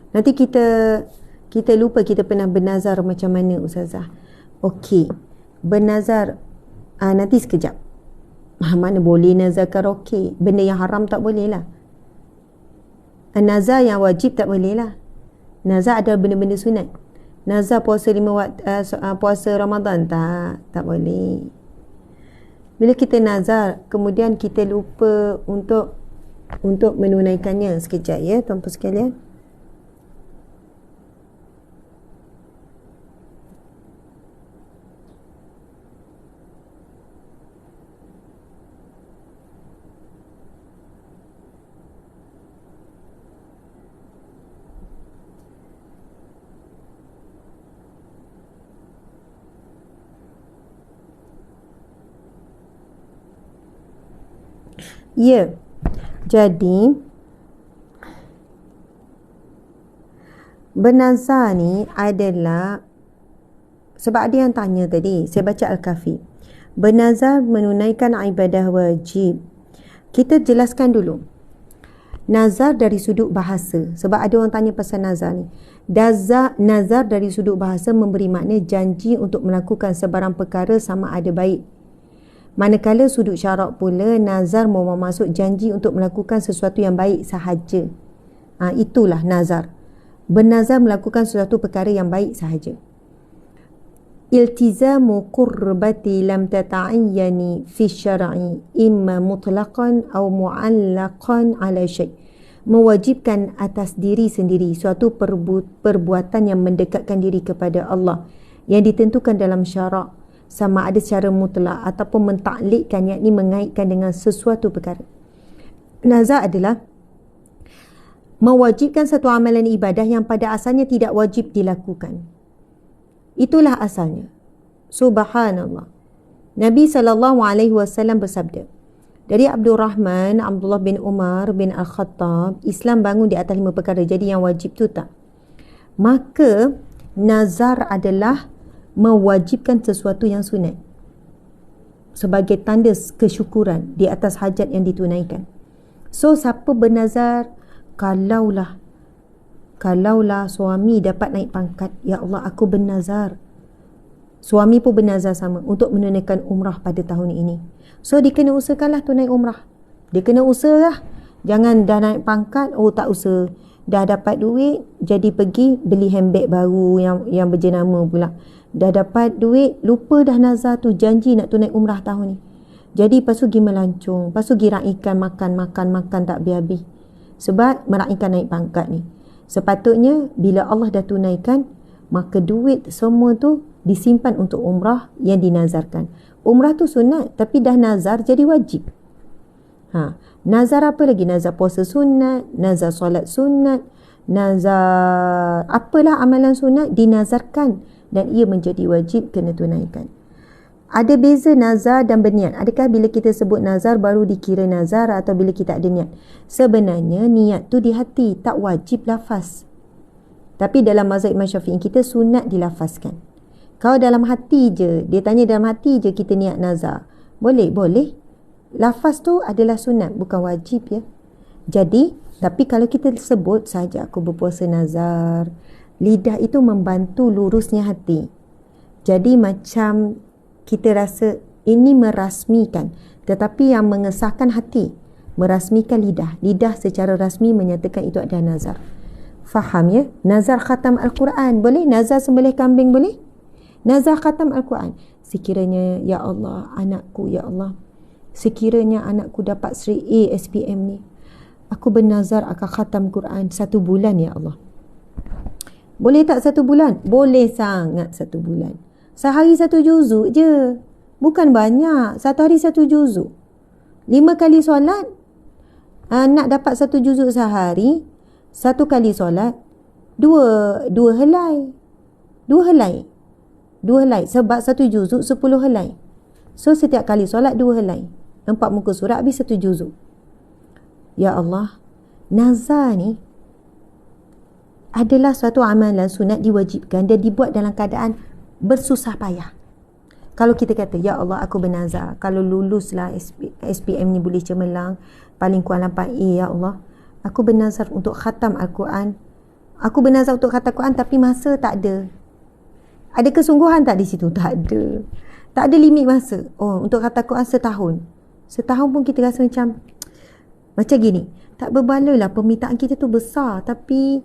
Nanti kita lupa kita pernah bernazar macam mana Ustazah. Okey, bernazar nanti sekejap. Mana boleh nazar karaoke, benda yang haram tak boleh lah. Nazar yang wajib tak boleh lah. Nazar ada benda-benda sunat. Nazar puasa 5 waktu, puasa Ramadan tak boleh. Bila kita nazar, kemudian kita lupa untuk menunaikannya. Sekejap ya tuan-tuan sekalian. Ya. Jadi bernazar ni adalah, sebab ada yang tanya tadi, saya baca Al-Kafi. Bernazar menunaikan ibadah wajib. Kita jelaskan dulu. Nazar dari sudut bahasa. Sebab ada orang tanya pasal nazar ni. Nazar dari sudut bahasa memberi makna janji untuk melakukan sebarang perkara sama ada baik. Manakala sudut syarak pula, nazar bermaksud janji untuk melakukan sesuatu yang baik sahaja. Itulah nazar. Bernazar melakukan sesuatu perkara yang baik sahaja. Iltizamu qurbati lam tata'ayyani fi syar'i imma mutlaqan aw mu'allaqan ala syai'. Mewajibkan atas diri sendiri suatu perbuatan yang mendekatkan diri kepada Allah yang ditentukan dalam syarak, sama ada secara mutlak ataupun mentaklikkan, yakni mengaitkan dengan sesuatu perkara. Nazar adalah mewajibkan satu amalan ibadah yang pada asalnya tidak wajib dilakukan. Itulah asalnya. Subhanallah. Nabi SAW bersabda, dari Abdullah bin Umar bin Al-Khattab, Islam bangun di atas 5 perkara. Jadi yang wajib tu tak. Maka nazar adalah mewajibkan sesuatu yang sunat sebagai tanda kesyukuran di atas hajat yang ditunaikan. So siapa bernazar, kalaulah suami dapat naik pangkat, ya Allah aku bernazar, suami pun bernazar sama untuk menunaikan umrah pada tahun ini. So dia kena usahakanlah tunai umrah. Dia kena usahalah. Jangan dah naik pangkat, tak usaha. Dah dapat duit, jadi pergi beli handbag baru yang berjenama pula. Dah dapat duit, lupa dah nazar tu, janji nak tunai umrah tahun ni. Jadi lepas tu pergi melancong, lepas tu pergi raikan makan tak habis-habis. Sebab meraikan naik pangkat ni. Sepatutnya bila Allah dah tunaikan, maka duit semua tu disimpan untuk umrah yang dinazarkan. Umrah tu sunat, tapi dah nazar jadi wajib. Nazar apa lagi? Nazar puasa sunat, nazar solat sunat, nazar apalah amalan sunat dinazarkan dan ia menjadi wajib kena tunaikan. Ada beza nazar dan berniat. Adakah bila kita sebut nazar baru dikira nazar atau bila kita ada niat? Sebenarnya niat tu di hati, tak wajib lafaz. Tapi dalam mazhab Imam Syafi'i kita sunat dilafazkan. Kalau dalam hati je, dia tanya dalam hati je kita niat nazar, boleh. Lafaz tu adalah sunat, bukan wajib ya. Jadi, tapi kalau kita sebut saja aku berpuasa nazar, lidah itu membantu lurusnya hati. Jadi macam kita rasa ini merasmikan, tetapi yang mengesahkan hati, merasmikan lidah. Lidah secara rasmi menyatakan itu adalah nazar. Faham ya? Nazar khatam Al-Quran boleh? Nazar sembelih kambing boleh? Nazar khatam Al-Quran. Sekiranya ya Allah, anakku ya Allah, sekiranya anakku dapat Sri A SPM ni, aku bernazar akan khatam Quran 1 bulan ya Allah. Boleh tak 1 bulan? Boleh sangat 1 bulan. Sehari 1 juzuk je. Bukan banyak. 1 hari 1 juzuk. 5 kali solat. Nak dapat 1 juzuk sehari. 1 kali solat. 2 helai. 2 helai. Sebab 1 juzuk 10 helai. So setiap kali solat 2 helai. 4 muka surat habis 1 juzuk. Ya Allah. Nazar ni adalah suatu amalan sunat diwajibkan dan dibuat dalam keadaan bersusah payah. Kalau kita kata, ya Allah aku bernazar, kalau luluslah SPM ni boleh cemerlang, paling kurang 8A ya Allah, aku bernazar untuk khatam Al-Quran. Aku bernazar untuk khatam Al-Quran tapi masa tak ada. Ada kesungguhan tak di situ? Tak ada. Tak ada limit masa. Untuk khatam Al-Quran setahun. Setahun pun kita rasa macam gini. Tak berbalalah, permintaan kita tu besar tapi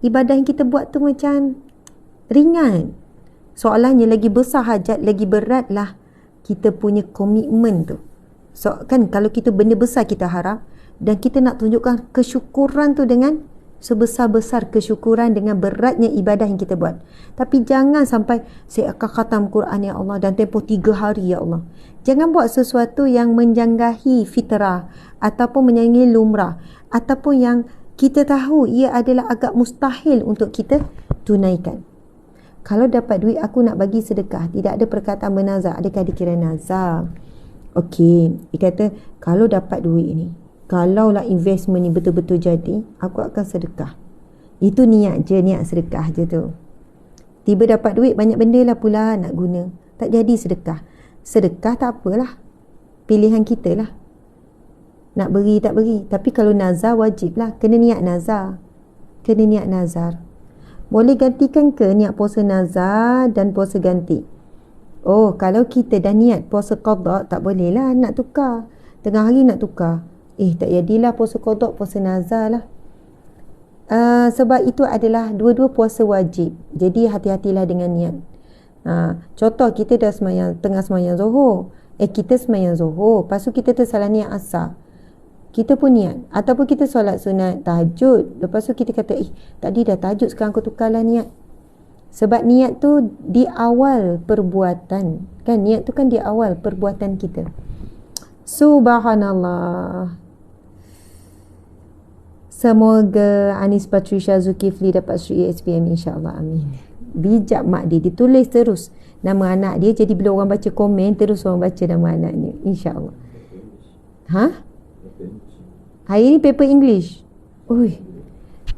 ibadah yang kita buat tu macam ringan. Soalannya lagi besar hajat, lagi beratlah kita punya komitmen tu. So kan kalau kita benda besar kita harap dan kita nak tunjukkan kesyukuran tu dengan sebesar-besar kesyukuran dengan beratnya ibadah yang kita buat. Tapi jangan sampai saya akan khatam Quran ya Allah dan tempoh 3 hari ya Allah. Jangan buat sesuatu yang menjanggahi fitrah ataupun menjanggahi lumrah ataupun yang kita tahu ia adalah agak mustahil untuk kita tunaikan. Kalau dapat duit aku nak bagi sedekah, tidak ada perkataan bernazar, adakah dikira nazar? Okey, dia kata kalau dapat duit ni, kalaulah investment ni betul-betul jadi, aku akan sedekah. Itu niat je, niat sedekah je tu. Tiba dapat duit, banyak benda lah pula nak guna, tak jadi sedekah. Sedekah tak apalah, pilihan kita lah nak beri tak beri. Tapi kalau nazar wajib lah, kena niat nazar, kena niat nazar. Boleh gantikan ke niat puasa nazar dan puasa ganti? Oh, kalau kita dah niat puasa qada, tak boleh lah nak tukar tengah hari, nak tukar, tak jadilah puasa qada, puasa nazar lah. Sebab itu adalah dua-dua puasa wajib. Jadi hati-hatilah dengan niat. Contoh kita dah semayang, tengah semayang Zuhur, kita semayang Zuhur, lepas tu kita tersalah niat asar, kita pun niat. Ataupun kita solat sunat tahajud, lepas tu kita kata tadi dah tahajud, sekarang aku tukarlah niat. Sebab niat tu di awal perbuatan, kan? Niat tu kan di awal perbuatan kita. Subhanallah. Semoga Anis Patricia Zulkifli dapat Sri SPM, insyaAllah, amin. Bijak mak dia, ditulis terus nama anak dia, jadi bila orang baca komen, terus orang baca nama anaknya, insyaAllah. Hari ni paper English. Ui,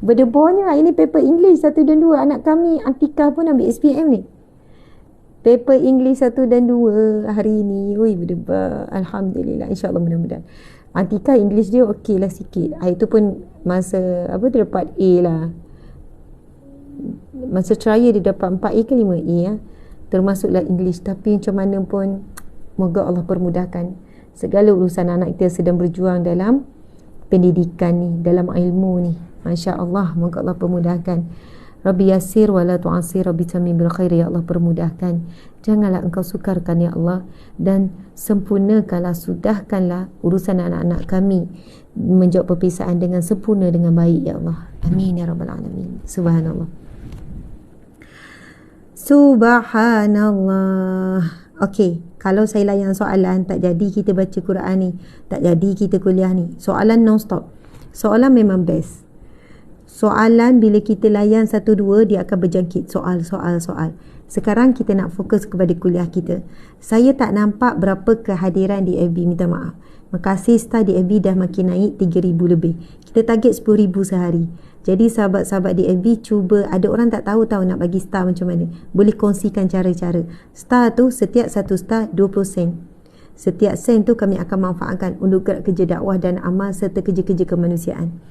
berdebarnya hari ni paper English 1 dan 2. Anak kami Atikah pun ambil SPM ni. Paper English 1 dan 2 hari ni. Ui, berdebar. Alhamdulillah, insyaAllah, mudah-mudahan. Atikah English dia okey lah sikit. Hari tu pun masa dia dapat A lah. Masa trial dia dapat 4A ke 5A ya. Termasuklah English. Tapi macam mana pun, moga Allah permudahkan segala urusan anak kita sedang berjuang dalam pendidikan ni, dalam ilmu ni. Masya Allah, moga Allah permudahkan. Rabbi yassir wa la tu'assir, Rabbi tamim bil khair, ya Allah permudahkan. Janganlah engkau sukarkan ya Allah, dan sempurnakanlah, sudahkanlah urusan anak-anak kami menjawab perpisaan dengan sempurna, dengan baik ya Allah. Amin ya rabbal alamin. Subhanallah. Subhanallah. Okey, kalau saya layan soalan, tak jadi kita baca Quran ni, tak jadi kita kuliah ni. Soalan non-stop. Soalan memang best. Soalan bila kita layan 1-2, dia akan berjangkit soal. Sekarang kita nak fokus kepada kuliah kita. Saya tak nampak berapa kehadiran di FB, minta maaf. Makasih, star di FB dah makin naik 3,000 lebih. Kita target 10,000 sehari. Jadi sahabat-sahabat di FB, cuba, ada orang tak tahu nak bagi star macam mana. Boleh kongsikan cara-cara. Star tu, setiap 1 star 20 sen. Setiap sen tu kami akan manfaatkan untuk gerak kerja dakwah dan amal serta kerja-kerja kemanusiaan.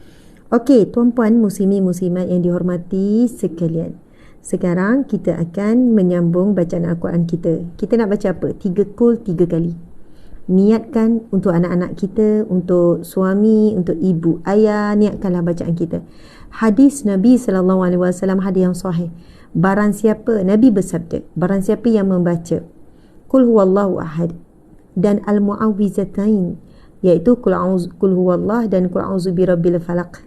Okey, tuan-puan, muslimin-muslimat yang dihormati sekalian. Sekarang kita akan menyambung bacaan Al-Quran kita. Kita nak baca apa? 3 kul 3 kali. Niatkan untuk anak-anak kita, untuk suami, untuk ibu, ayah, niatkanlah bacaan kita. Hadis Nabi SAW, hadis yang sahih. Barang siapa, Nabi bersabda, barang siapa yang membaca Qul huwallahu ahad dan al-mu'awwizatain, iaitu Qul huwallah dan Qul a'udzu birabbil falaq.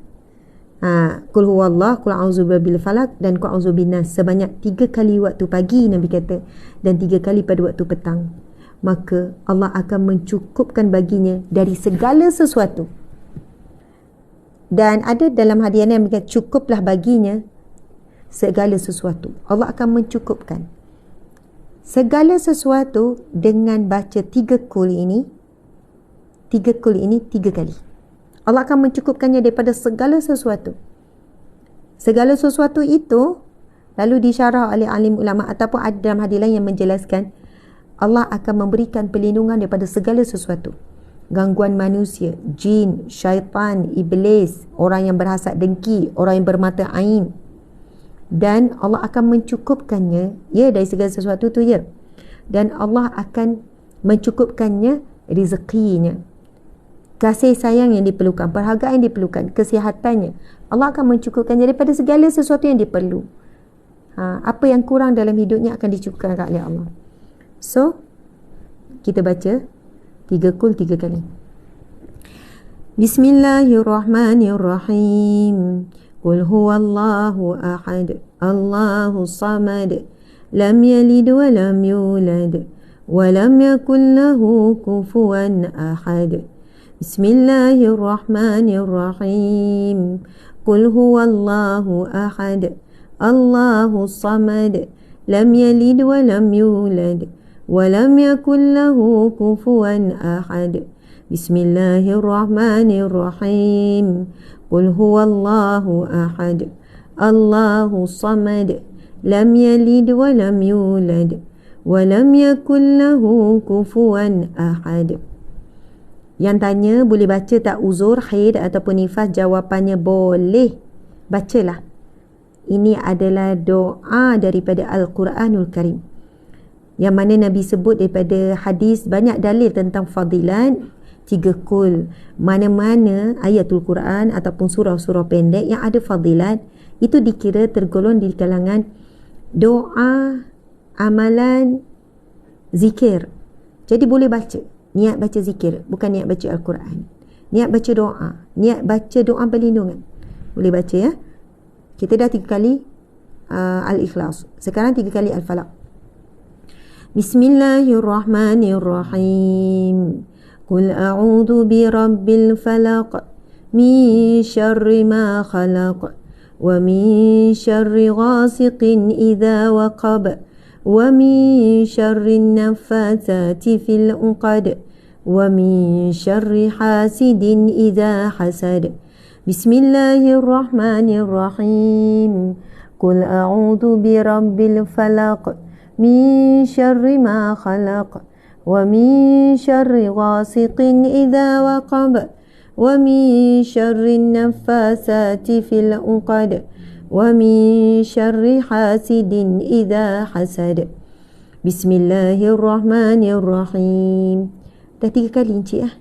Qul huwallah, Qul a'udzu birabbil falaq dan Qul a'udzu binnas, sebanyak 3 kali waktu pagi Nabi kata, dan 3 kali pada waktu petang. Maka Allah akan mencukupkan baginya dari segala sesuatu. Dan ada dalam hadiah yang berkata, cukuplah baginya segala sesuatu. Allah akan mencukupkan segala sesuatu dengan baca 3 kul ini. 3 kul ini 3 kali. Allah akan mencukupkannya daripada segala sesuatu. Segala sesuatu itu lalu disyarah oleh alim ulama, ataupun ada dalam hadis lain yang menjelaskan Allah akan memberikan perlindungan daripada segala sesuatu. Gangguan manusia, jin, syaitan, iblis, orang yang berhasad dengki, orang yang bermata ain. Dan Allah akan mencukupkannya dari segala sesuatu tu Dan Allah akan mencukupkannya rezekinya, kasih sayang yang diperlukan, perhargaan yang diperlukan, kesihatannya. Allah akan mencukupkannya daripada segala sesuatu yang diperlu. Apa yang kurang dalam hidupnya akan dicukupkan oleh Allah. So, kita baca 3 kul 3 kali. Bismillahirrahmanirrahim. Qul huwallahu ahad, Allahus samad, lam yalid wa lam yulad, wa lam yakul lahu kufuwan ahad. Bismillahirrahmanirrahim. Qul huwallahu ahad, Allahus samad, lam yalid wa lam yulad, ولم يكن له كفوا أحد بسم الله الرحمن الرحيم قل هو الله أحد الله الصمد لم يلد ولم يولد ولم يكن له كفوا أحد. Yang tanya boleh baca tak uzur, haid ataupun nifas? Jawapannya boleh. Bacalah. Ini adalah doa daripada Al-Quranul Karim, yang mana Nabi sebut daripada hadis, banyak dalil tentang fadilat 3 kul. Mana-mana ayatul Quran ataupun surah-surah pendek yang ada fadilat, itu dikira tergolong di kalangan doa, amalan, zikir. Jadi boleh baca. Niat baca zikir, bukan niat baca Al-Quran. Niat baca doa, niat baca doa perlindungan. Boleh baca ya. Kita dah 3 kali Al-Ikhlas. Sekarang 3 kali Al-Falaq. Bismillahirrahmanirrahim. Qul a'udhu birabbil falaq min syarri ma khalaq wa min syarri ghasiqin idha waqab wa min syarri naffatsati fil 'uqad wa min syarri hasidin idza hasad. Bismillahirrahmanirrahim. Qul a'udzu birabbil falaq min syarri ma khalaq wa min syarri ghasiqin idza waqab wa min syarri naffatsati fil 'uqad wa min syarri hasidin idza hasad. Bismillahirrahmanirrahim. Dah 3 kali Encik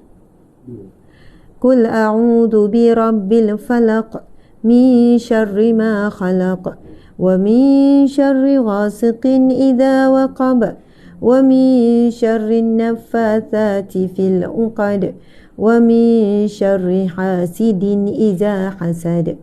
Qul a'udhu birabbil falaq min syarri ma khalaq wa min syarri ghasiqin idza waqab wa min syarri naffatsati fil 'uqad wa min syarri hasidin idza hasad.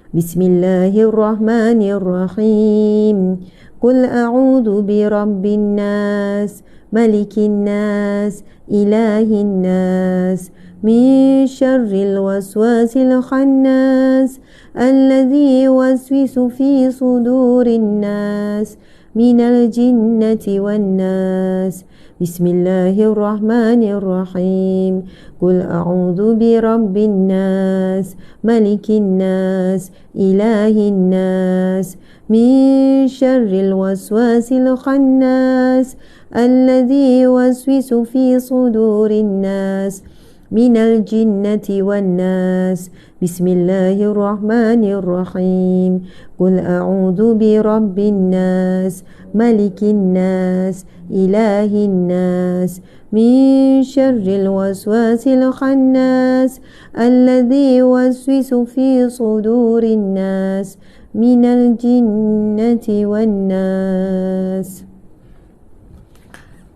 Bismillahirrahmanirrahim. Qul a'udhu birabbin nas malikin nas ilahin nas min syarril waswasil khannas alladhi waswisu fi sudurin nas minal jinnati wan nas. Bismillahirrahmanirrahim. Qul a'udhu birabbin nas malikin nas ilahin nas min syarril waswasil khannas alladhi waswisu fi sudurin nas minal jinnati wan nas. Bismillahirrahmanirrahim. Qul a'udhu birabbin nas malikin nas ilahin nas min syarril waswasil khannas alladhi waswisu fi sudurin nas minal jinnati wan nas.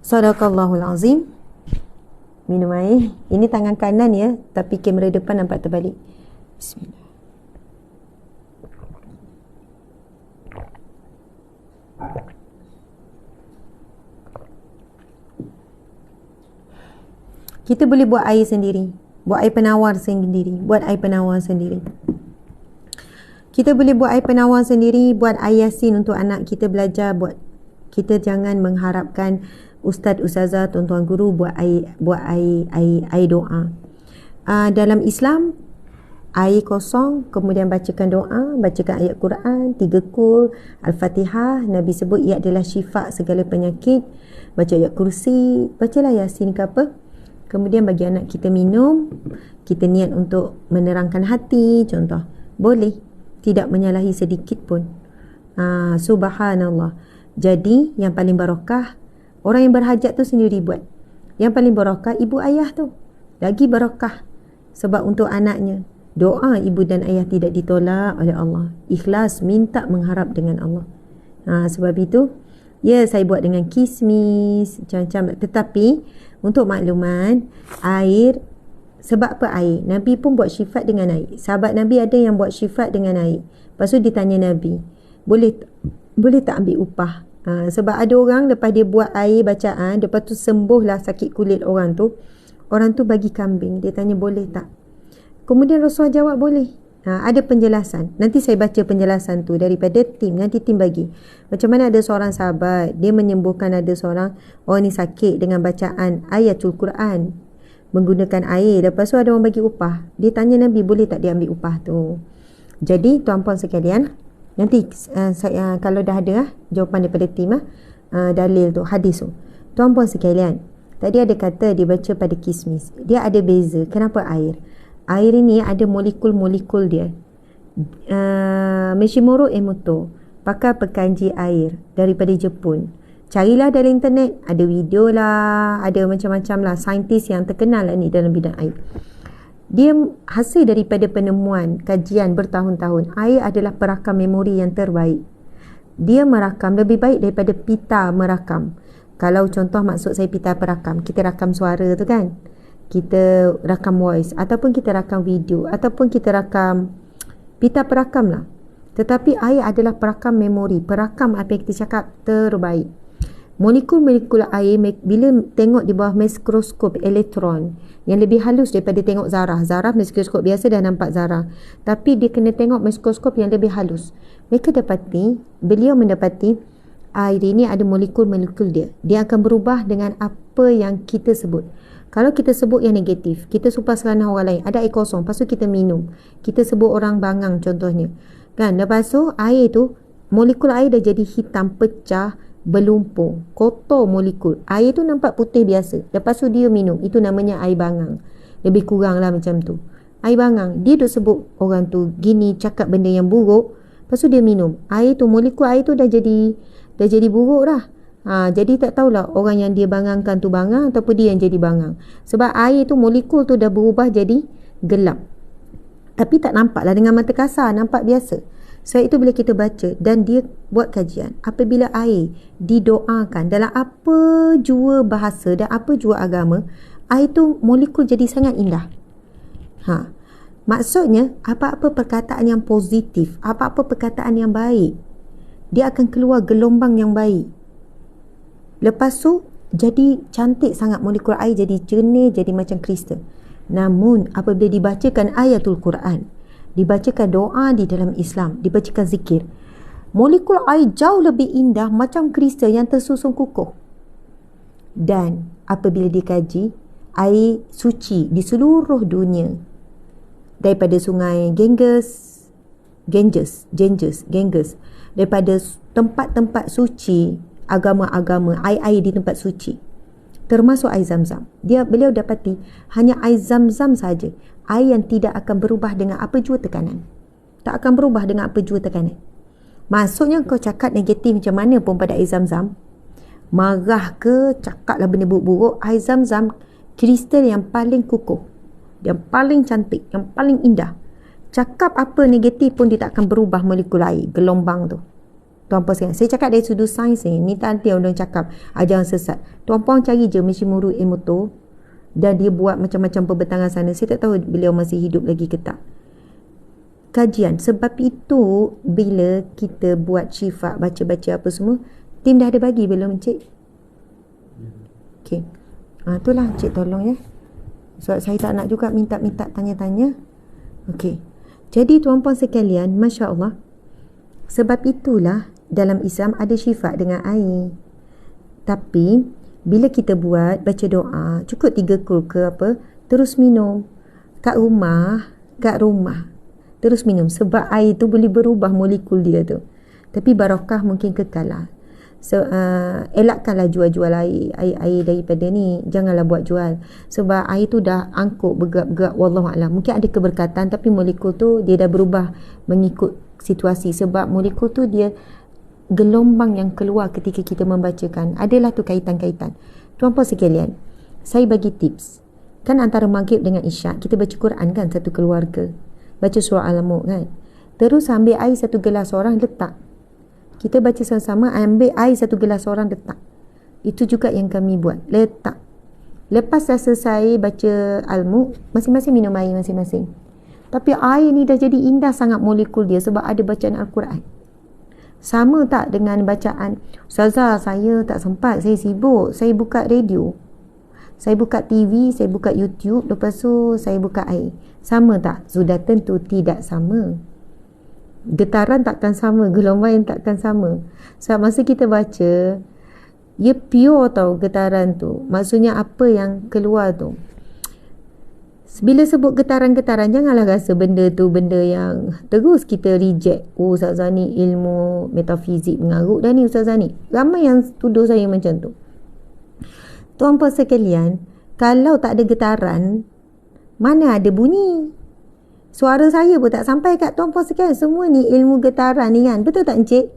Sadaqallahul azim. Minum air. Ini tangan kanan ya, tapi kamera depan nampak terbalik. Bismillah. Kita boleh buat air sendiri, buat air penawar sendiri, Kita boleh buat air penawar sendiri, buat air yasin untuk anak kita belajar buat. Kita jangan mengharapkan ustaz, ustazah, tuan-tuan guru buat air doa. Dalam Islam, air kosong, kemudian bacakan doa, bacakan ayat Quran, 3 kul, Al-Fatihah. Nabi sebut ia adalah syifa segala penyakit. Baca ayat kursi, bacalah yasin ke apa. Kemudian bagi anak kita minum, kita niat untuk menerangkan hati, contoh. Boleh, tidak menyalahi sedikit pun. Subhanallah. Jadi yang paling barokah, orang yang berhajat tu sendiri buat. Yang paling barokah ibu ayah tu, lagi barokah. Sebab untuk anaknya, doa ibu dan ayah tidak ditolak oleh Allah. Ikhlas minta mengharap dengan Allah. Sebab itu, ya saya buat dengan kismis, macam-macam. Tetapi untuk makluman, air, sebab apa air? Nabi pun buat syifat dengan air. Sahabat Nabi ada yang buat syifat dengan air. Lepas tu ditanya Nabi, boleh tak ambil upah? Sebab ada orang lepas dia buat air bacaan, lepas tu sembuhlah sakit kulit orang tu bagi kambing. Dia tanya boleh tak? Kemudian Rasulullah jawab boleh. Ada penjelasan. Nanti saya baca penjelasan tu daripada tim. Nanti tim bagi. Macam mana ada seorang sahabat, dia menyembuhkan ada seorang orang ni sakit dengan bacaan ayatul Quran. Menggunakan air. Lepas tu ada orang bagi upah. Dia tanya Nabi, boleh tak dia ambil upah tu? Jadi tuan-puan sekalian, nanti saya kalau dah ada jawapan daripada tim dalil tu, hadis tu. Tuan-puan sekalian, tadi ada kata dia baca pada kismis. Dia ada beza. Kenapa air? Air ini ada molekul-molekul dia. Mishimoto Emoto, pakar pekanji air daripada Jepun. Carilah dari internet, ada video lah, ada macam-macam lah, saintis yang terkenal lah ni dalam bidang air. Dia hasil daripada penemuan kajian bertahun-tahun. Air adalah perakam memori yang terbaik. Dia merakam lebih baik daripada pita merakam. Kalau contoh maksud saya pita perakam, kita rakam suara tu kan, kita rakam voice, ataupun kita rakam video, ataupun kita rakam pita perakam lah. Tetapi air adalah perakam memori, perakam apa yang kita cakap terbaik. Molekul-molekul air bila tengok di bawah mikroskop elektron yang lebih halus daripada tengok zarah. Zarah mikroskop biasa dah nampak zarah, tapi dia kena tengok mikroskop yang lebih halus. Beliau mendapati air ini ada molekul-molekul dia. Dia akan berubah dengan apa yang kita sebut. Kalau kita sebut yang negatif, kita sumpah selanah orang lain, ada air kosong, lepas tu kita minum, kita sebut orang bangang contohnya kan, lepas tu air tu, molekul air dah jadi hitam, pecah, berlumpur, kotor molekul. Air tu nampak putih biasa, lepas tu dia minum, itu namanya air bangang. Lebih kurang lah macam tu. Air bangang, dia duk sebut orang tu gini, cakap benda yang buruk, lepas tu dia minum. Air tu, molekul air tu dah jadi buruk dah. Jadi tak tahulah orang yang dia bangangkan tu bangang ataupun dia yang jadi bangang. Sebab air tu, molekul tu dah berubah jadi gelap. Tapi tak nampak lah dengan mata kasar, nampak biasa. Sebab itu bila kita baca, dan dia buat kajian, apabila air didoakan dalam apa jua bahasa dan apa jua agama, air tu molekul jadi sangat indah. Maksudnya, apa-apa perkataan yang positif, apa-apa perkataan yang baik, dia akan keluar gelombang yang baik. Lepas tu jadi cantik sangat, molekul air jadi jernih, jadi macam kristal. Namun apabila dibacakan ayatul Quran, dibacakan doa di dalam Islam, dibacakan zikir, molekul air jauh lebih indah macam kristal yang tersusun kukuh. Dan apabila dikaji, air suci di seluruh dunia, daripada sungai Ganges, daripada tempat-tempat suci agama-agama, air-air di tempat suci, termasuk air Zam-Zam. Beliau dapati hanya air Zam-Zam saja, air yang tidak akan berubah dengan apa jua tekanan. Tak akan berubah dengan apa jua tekanan. Maksudnya kau cakap negatif macam mana pun pada air Zam-Zam, marah ke, cakaplah benda buruk-buruk, air Zam-Zam kristal yang paling kukuh, yang paling cantik, yang paling indah. Cakap apa negatif pun dia tak akan berubah molekul air, gelombang tu. Tuan-puan sekalian, saya cakap dari sudut sains ni tadi orang cakap ajaran sesat. Tuan-puan cari je Mishimoto Emoto, dan dia buat macam-macam pembentangan sana. Saya tak tahu beliau masih hidup lagi ke tak. Kajian. Sebab itu bila kita buat syifa, baca-baca apa semua, tim dah ada bagi belum Encik? Okey. Itulah Encik tolong ya. Sebab saya tak nak juga minta-minta tanya-tanya. Okey. Jadi tuan-puan sekalian, Masya Allah, sebab itulah dalam Islam ada syifa dengan air. Tapi bila kita buat, baca doa, cukup 3 kul ke apa, terus minum. Kat rumah, terus minum. Sebab air tu boleh berubah molekul dia tu. Tapi barakah mungkin kekal lah. So, elakkanlah jual-jual air daripada ni. Janganlah buat jual. Sebab air tu dah angkut, bergerak-gerak. Wallahualam. Mungkin ada keberkatan, tapi molekul tu dia dah berubah mengikut situasi. Sebab molekul tu dia gelombang yang keluar ketika kita membacakan. Adalah tu kaitan-kaitan. Tuan-puan sekalian, saya bagi tips. Kan antara maghrib dengan isyak, kita baca Quran kan, satu keluarga. Baca surah Al-Mulk kan. Terus ambil air 1 gelas orang, letak. Kita baca sama-sama, ambil air 1 gelas orang, letak. Itu juga yang kami buat. Letak. Lepas dah selesai baca Al-Mulk, masing-masing minum air masing-masing. Tapi air ni dah jadi indah sangat molekul dia sebab ada bacaan Al-Quran. Sama tak dengan bacaan, Ustazah saya tak sempat, saya sibuk, saya buka radio. Saya buka TV, saya buka YouTube, lepas tu saya buka air. Sama tak? Sudah tentu tidak sama. Getaran takkan sama, gelombang takkan sama. Sebab masa kita baca, ia pure tau getaran tu. Maksudnya apa yang keluar tu. Bila sebut getaran-getaran, janganlah rasa benda tu benda yang terus kita reject. Oh, Ustazah ni ilmu metafizik mengarut dah ni Ustazah ni. Ramai yang tuduh saya macam tu. Tuan-puan sekalian, kalau tak ada getaran, mana ada bunyi? Suara saya pun tak sampai kat tuan-puan sekalian. Semua ni ilmu getaran ni kan. Betul tak Encik?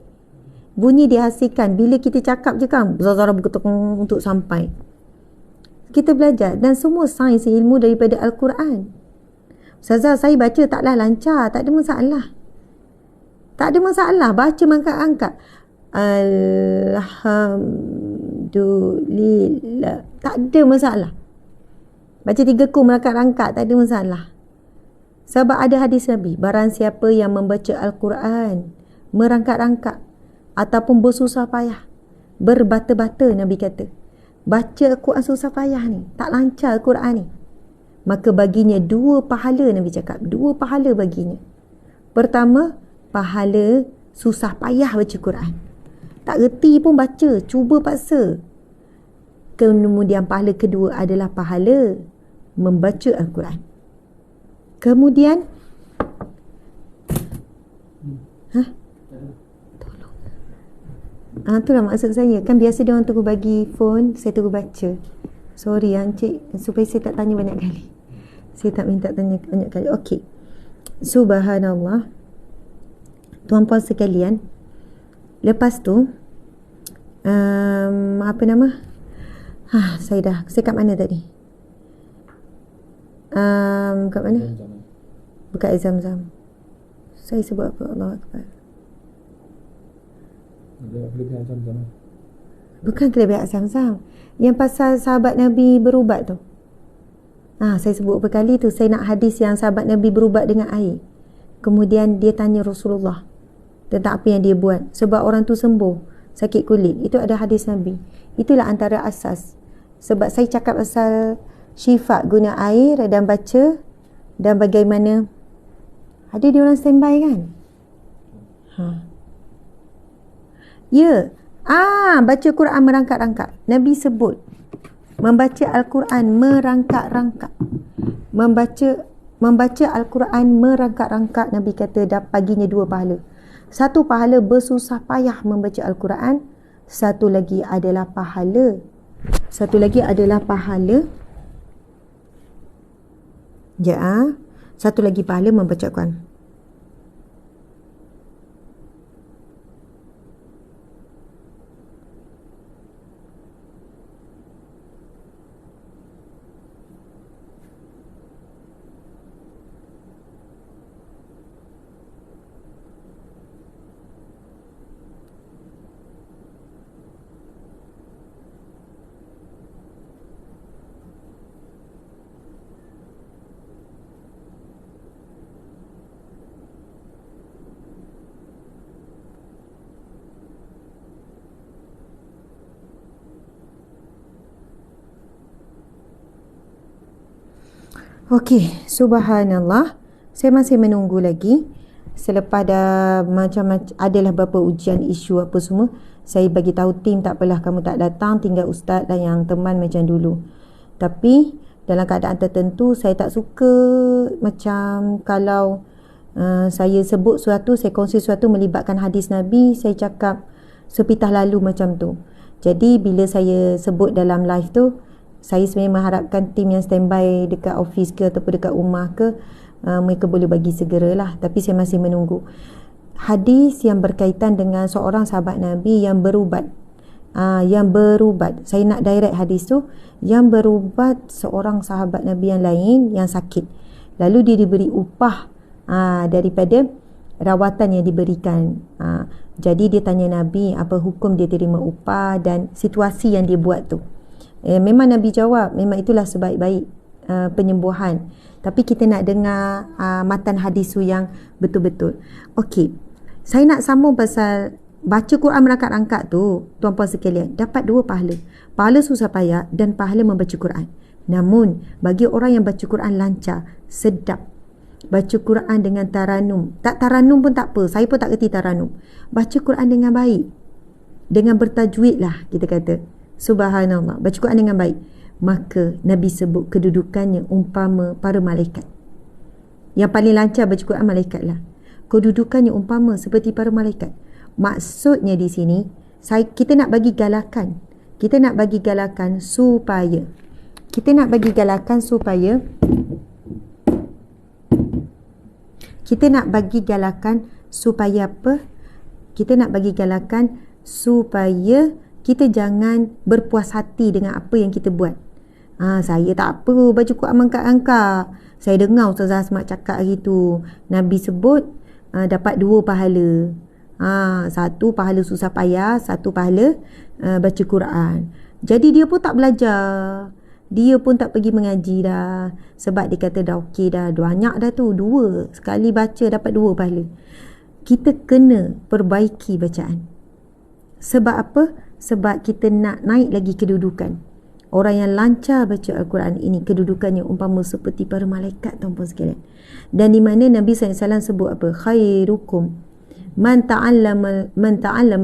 Bunyi dihasilkan bila kita cakap je kan, zara bergetuk untuk sampai. Kita belajar dan semua sains ilmu daripada Al-Quran. Ustazah, saya baca taklah lancar, tak ada masalah. Tak ada masalah, baca mangkat-angkat. Alhamdulillah. Tak ada masalah. Baca 3 kum rangkat-rangkat, tak ada masalah. Sebab ada hadis Nabi, barang siapa yang membaca Al-Quran merangkat-rangkat ataupun bersusah payah, berbata-bata, Nabi kata, baca Al-Quran susah payah ni, tak lancar Al-Quran ni, maka baginya 2 pahala. Nabi cakap 2 pahala baginya. Pertama, pahala susah payah baca Quran, tak reti pun baca, cuba paksa. Kemudian pahala kedua adalah pahala membaca Al-Quran. Kemudian itulah maksud saya. Kan biasa dia orang terus bagi phone, saya terus baca. Sorry Encik, supaya saya tak tanya banyak kali. Saya tak minta tanya banyak kali. Okey. Subhanallah. Tuan-puan sekalian, lepas tu apa nama? Saya kat mana tadi? Kat mana? Buka Zam-Zam. Saya sebut apa? Allah Akbar. Bukan kelebihan Zam-Zam. Yang pasal sahabat Nabi berubat tu. Saya sebut berkali tu. Saya nak hadis yang sahabat Nabi berubat dengan air. Kemudian dia tanya Rasulullah tentang apa yang dia buat. Sebab orang tu sembuh sakit kulit. Itu ada hadis Nabi. Itulah antara asas. Sebab saya cakap pasal syifa guna air dan baca dan bagaimana. Ada dia orang standby kan? Ya. Baca Quran merangkak-rangkak. Nabi sebut membaca Al-Quran merangkak-rangkak. Membaca Al-Quran merangkak-rangkak, Nabi kata baginya 2 pahala. 1 pahala bersusah payah membaca Al-Quran. Satu lagi adalah pahala satu lagi pahala membaca Quran. Okey, subhanallah. Saya masih menunggu lagi. Selepas dah macam-macam, adalah beberapa ujian isu apa semua, saya bagi tahu tim, tak apalah kamu tak datang, tinggal ustaz dan yang teman macam dulu. Tapi dalam keadaan tertentu, saya tak suka macam kalau saya sebut sesuatu, saya kongsi sesuatu melibatkan hadis Nabi, saya cakap sepitah lalu macam tu. Jadi bila saya sebut dalam live tu, saya sebenarnya mengharapkan tim yang standby dekat office ke ataupun dekat rumah ke, mereka boleh bagi segeralah. Tapi saya masih menunggu hadis yang berkaitan dengan seorang sahabat Nabi yang berubat. Saya nak direct hadis tu, yang berubat seorang sahabat Nabi yang lain yang sakit, lalu dia diberi upah daripada rawatan yang diberikan. Jadi dia tanya Nabi apa hukum dia terima upah dan situasi yang dia buat tu. Memang Nabi jawab, memang itulah sebaik-baik penyembuhan. Tapi kita nak dengar matan hadis tu yang betul-betul. Okey, saya nak sambung pasal baca Quran merangkak-rangkak tu, tuan-puan sekalian, dapat 2 pahala. Pahala susah payah dan pahala membaca Quran. Namun, bagi orang yang baca Quran lancar, sedap, baca Quran dengan taranum. Tak taranum pun tak apa, saya pun tak kerti taranum. Baca Quran dengan baik, dengan bertajwid lah kita kata. Subhanallah, baca Quran dengan baik. Maka Nabi sebut kedudukannya umpama para malaikat. Yang paling lancar baca Quran malaikat lah. Kedudukannya umpama seperti para malaikat. Maksudnya di sini, kita nak bagi galakan. Kita nak bagi galakan supaya apa? Kita nak bagi galakan supaya kita jangan berpuas hati dengan apa yang kita buat. Saya tak apa baca Quran angkat-angkat. Saya dengar Ustazah Asmat cakap hari tu, Nabi sebut dapat 2 pahala. 1 pahala susah payah, 1 pahala baca Quran. Jadi dia pun tak belajar, dia pun tak pergi mengaji dah, sebab dia kata dah okey dah, banyak dah tu, 2 sekali baca dapat 2 pahala. Kita kena perbaiki bacaan. Sebab apa? Sebab kita nak naik lagi kedudukan. Orang yang lancar baca Al-Quran ini, kedudukannya umpama seperti para malaikat, tuan-puan sekalian. Dan di mana Nabi SAW sebut apa? Khairukum man ta'allama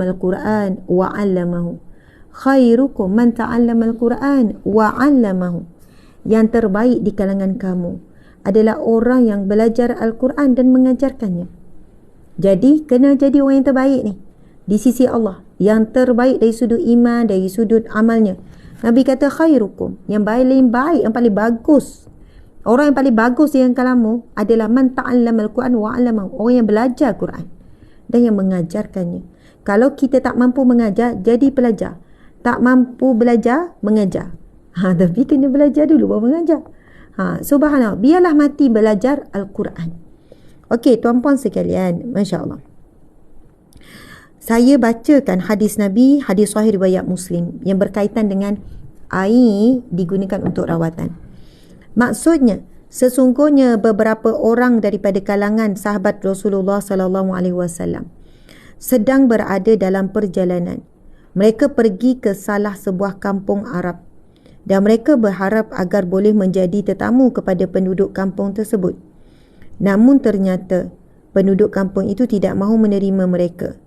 al-Quran wa 'allamahu. Khairukum man ta'allama al-Quran wa 'allamahu. Yang terbaik di kalangan kamu adalah orang yang belajar Al-Quran dan mengajarkannya. Jadi kena jadi orang yang terbaik ni di sisi Allah, yang terbaik dari sudut iman, dari sudut amalnya. Nabi kata khairukum, yang paling baik, yang paling bagus. Orang yang paling bagus dengan kalamu adalah man ta'allama al-Quran wa 'allamahu, orang yang belajar Quran dan yang mengajarkannya. Kalau kita tak mampu mengajar, jadi pelajar. Tak mampu belajar, mengajar. Tapi kena belajar dulu baru mengajar. Subhanallah, biarlah mati belajar Al-Quran. Okey, tuan-puan sekalian, masya-Allah. Saya bacakan hadis Nabi, hadis sahih riwayat Muslim yang berkaitan dengan air digunakan untuk rawatan. Maksudnya, sesungguhnya beberapa orang daripada kalangan sahabat Rasulullah sallallahu alaihi wasallam sedang berada dalam perjalanan. Mereka pergi ke salah sebuah kampung Arab dan mereka berharap agar boleh menjadi tetamu kepada penduduk kampung tersebut. Namun ternyata penduduk kampung itu tidak mahu menerima mereka.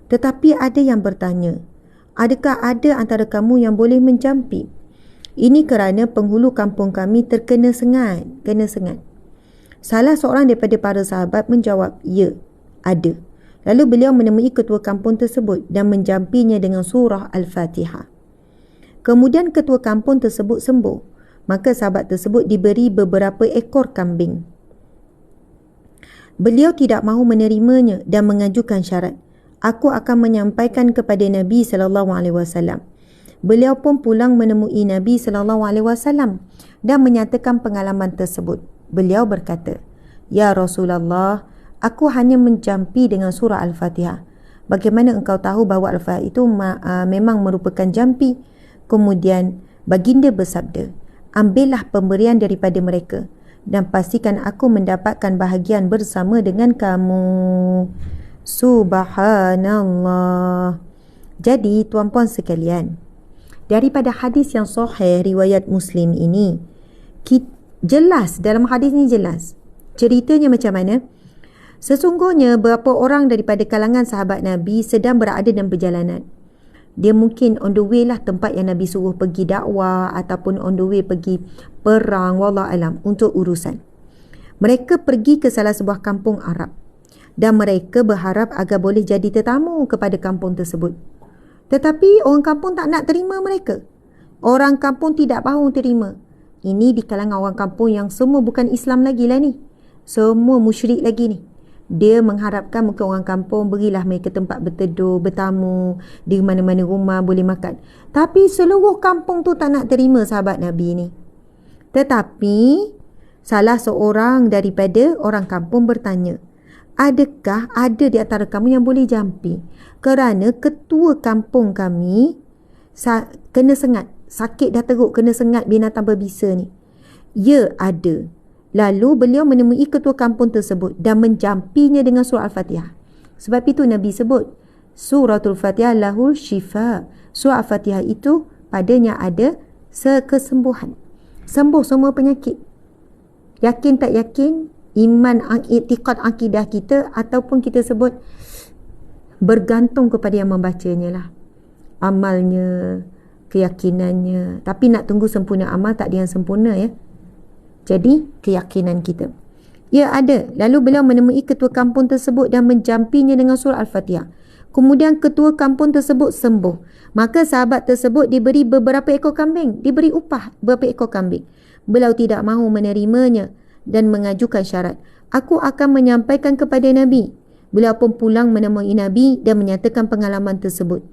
Tetapi ada yang bertanya, adakah ada antara kamu yang boleh menjampi? Ini kerana penghulu kampung kami terkena sengat. Salah seorang daripada para sahabat menjawab, ya, ada. Lalu beliau menemui ketua kampung tersebut dan menjampinya dengan surah Al-Fatihah. Kemudian ketua kampung tersebut sembuh. Maka sahabat tersebut diberi beberapa ekor kambing. Beliau tidak mahu menerimanya dan mengajukan syarat. Aku akan menyampaikan kepada Nabi SAW. Beliau pun pulang menemui Nabi SAW dan menyatakan pengalaman tersebut. Beliau berkata, Ya Rasulullah, aku hanya menjampi dengan surah Al-Fatihah. Bagaimana engkau tahu bahawa Al-Fatihah itu memang merupakan jampi? Kemudian baginda bersabda, ambillah pemberian daripada mereka dan pastikan aku mendapatkan bahagian bersama dengan kamu. Subhanallah. Jadi tuan-puan sekalian, daripada hadis yang sahih riwayat Muslim ini, jelas, dalam hadis ini jelas ceritanya macam mana. Sesungguhnya beberapa orang daripada kalangan sahabat Nabi sedang berada dalam perjalanan. Dia mungkin on the way lah tempat yang Nabi suruh pergi dakwah ataupun on the way pergi perang, wallahu alam, untuk urusan. Mereka pergi ke salah sebuah kampung Arab dan mereka berharap agar boleh jadi tetamu kepada kampung tersebut. Tetapi orang kampung tak nak terima mereka. Orang kampung tidak mahu terima. Ini di kalangan orang kampung yang semua bukan Islam lagi lah ni. Semua musyrik lagi ni. Dia mengharapkan mungkin orang kampung berilah mereka tempat berteduh, bertamu, di mana-mana rumah boleh makan. Tapi seluruh kampung tu tak nak terima sahabat Nabi ni. Tetapi salah seorang daripada orang kampung bertanya, adakah ada di antara kamu yang boleh jampi? Kerana ketua kampung kami kena sengat. Sakit dah teruk, kena sengat binatang berbisa ni. Ya, ada. Lalu beliau menemui ketua kampung tersebut dan menjampinya dengan surah Al-Fatihah. Sebab itu Nabi sebut, Suratul Fatihah lahul syifa. Surah Al-Fatihah itu padanya ada kesembuhan. Sembuh semua penyakit. Yakin tak yakin, iman, i'tiqad akidah kita, ataupun kita sebut bergantung kepada yang membacanya lah. Amalnya, keyakinannya. Tapi nak tunggu sempurna amal, tak ada yang sempurna ya. Jadi keyakinan kita. Ya ada. Lalu beliau menemui ketua kampung tersebut dan menjampinya dengan surah Al-Fatihah. Kemudian ketua kampung tersebut sembuh. Maka sahabat tersebut diberi beberapa ekor kambing. Diberi upah beberapa ekor kambing. Beliau tidak mahu menerimanya dan mengajukan syarat. Aku akan menyampaikan kepada Nabi. Beliau pun pulang menemui Nabi dan menyatakan pengalaman tersebut.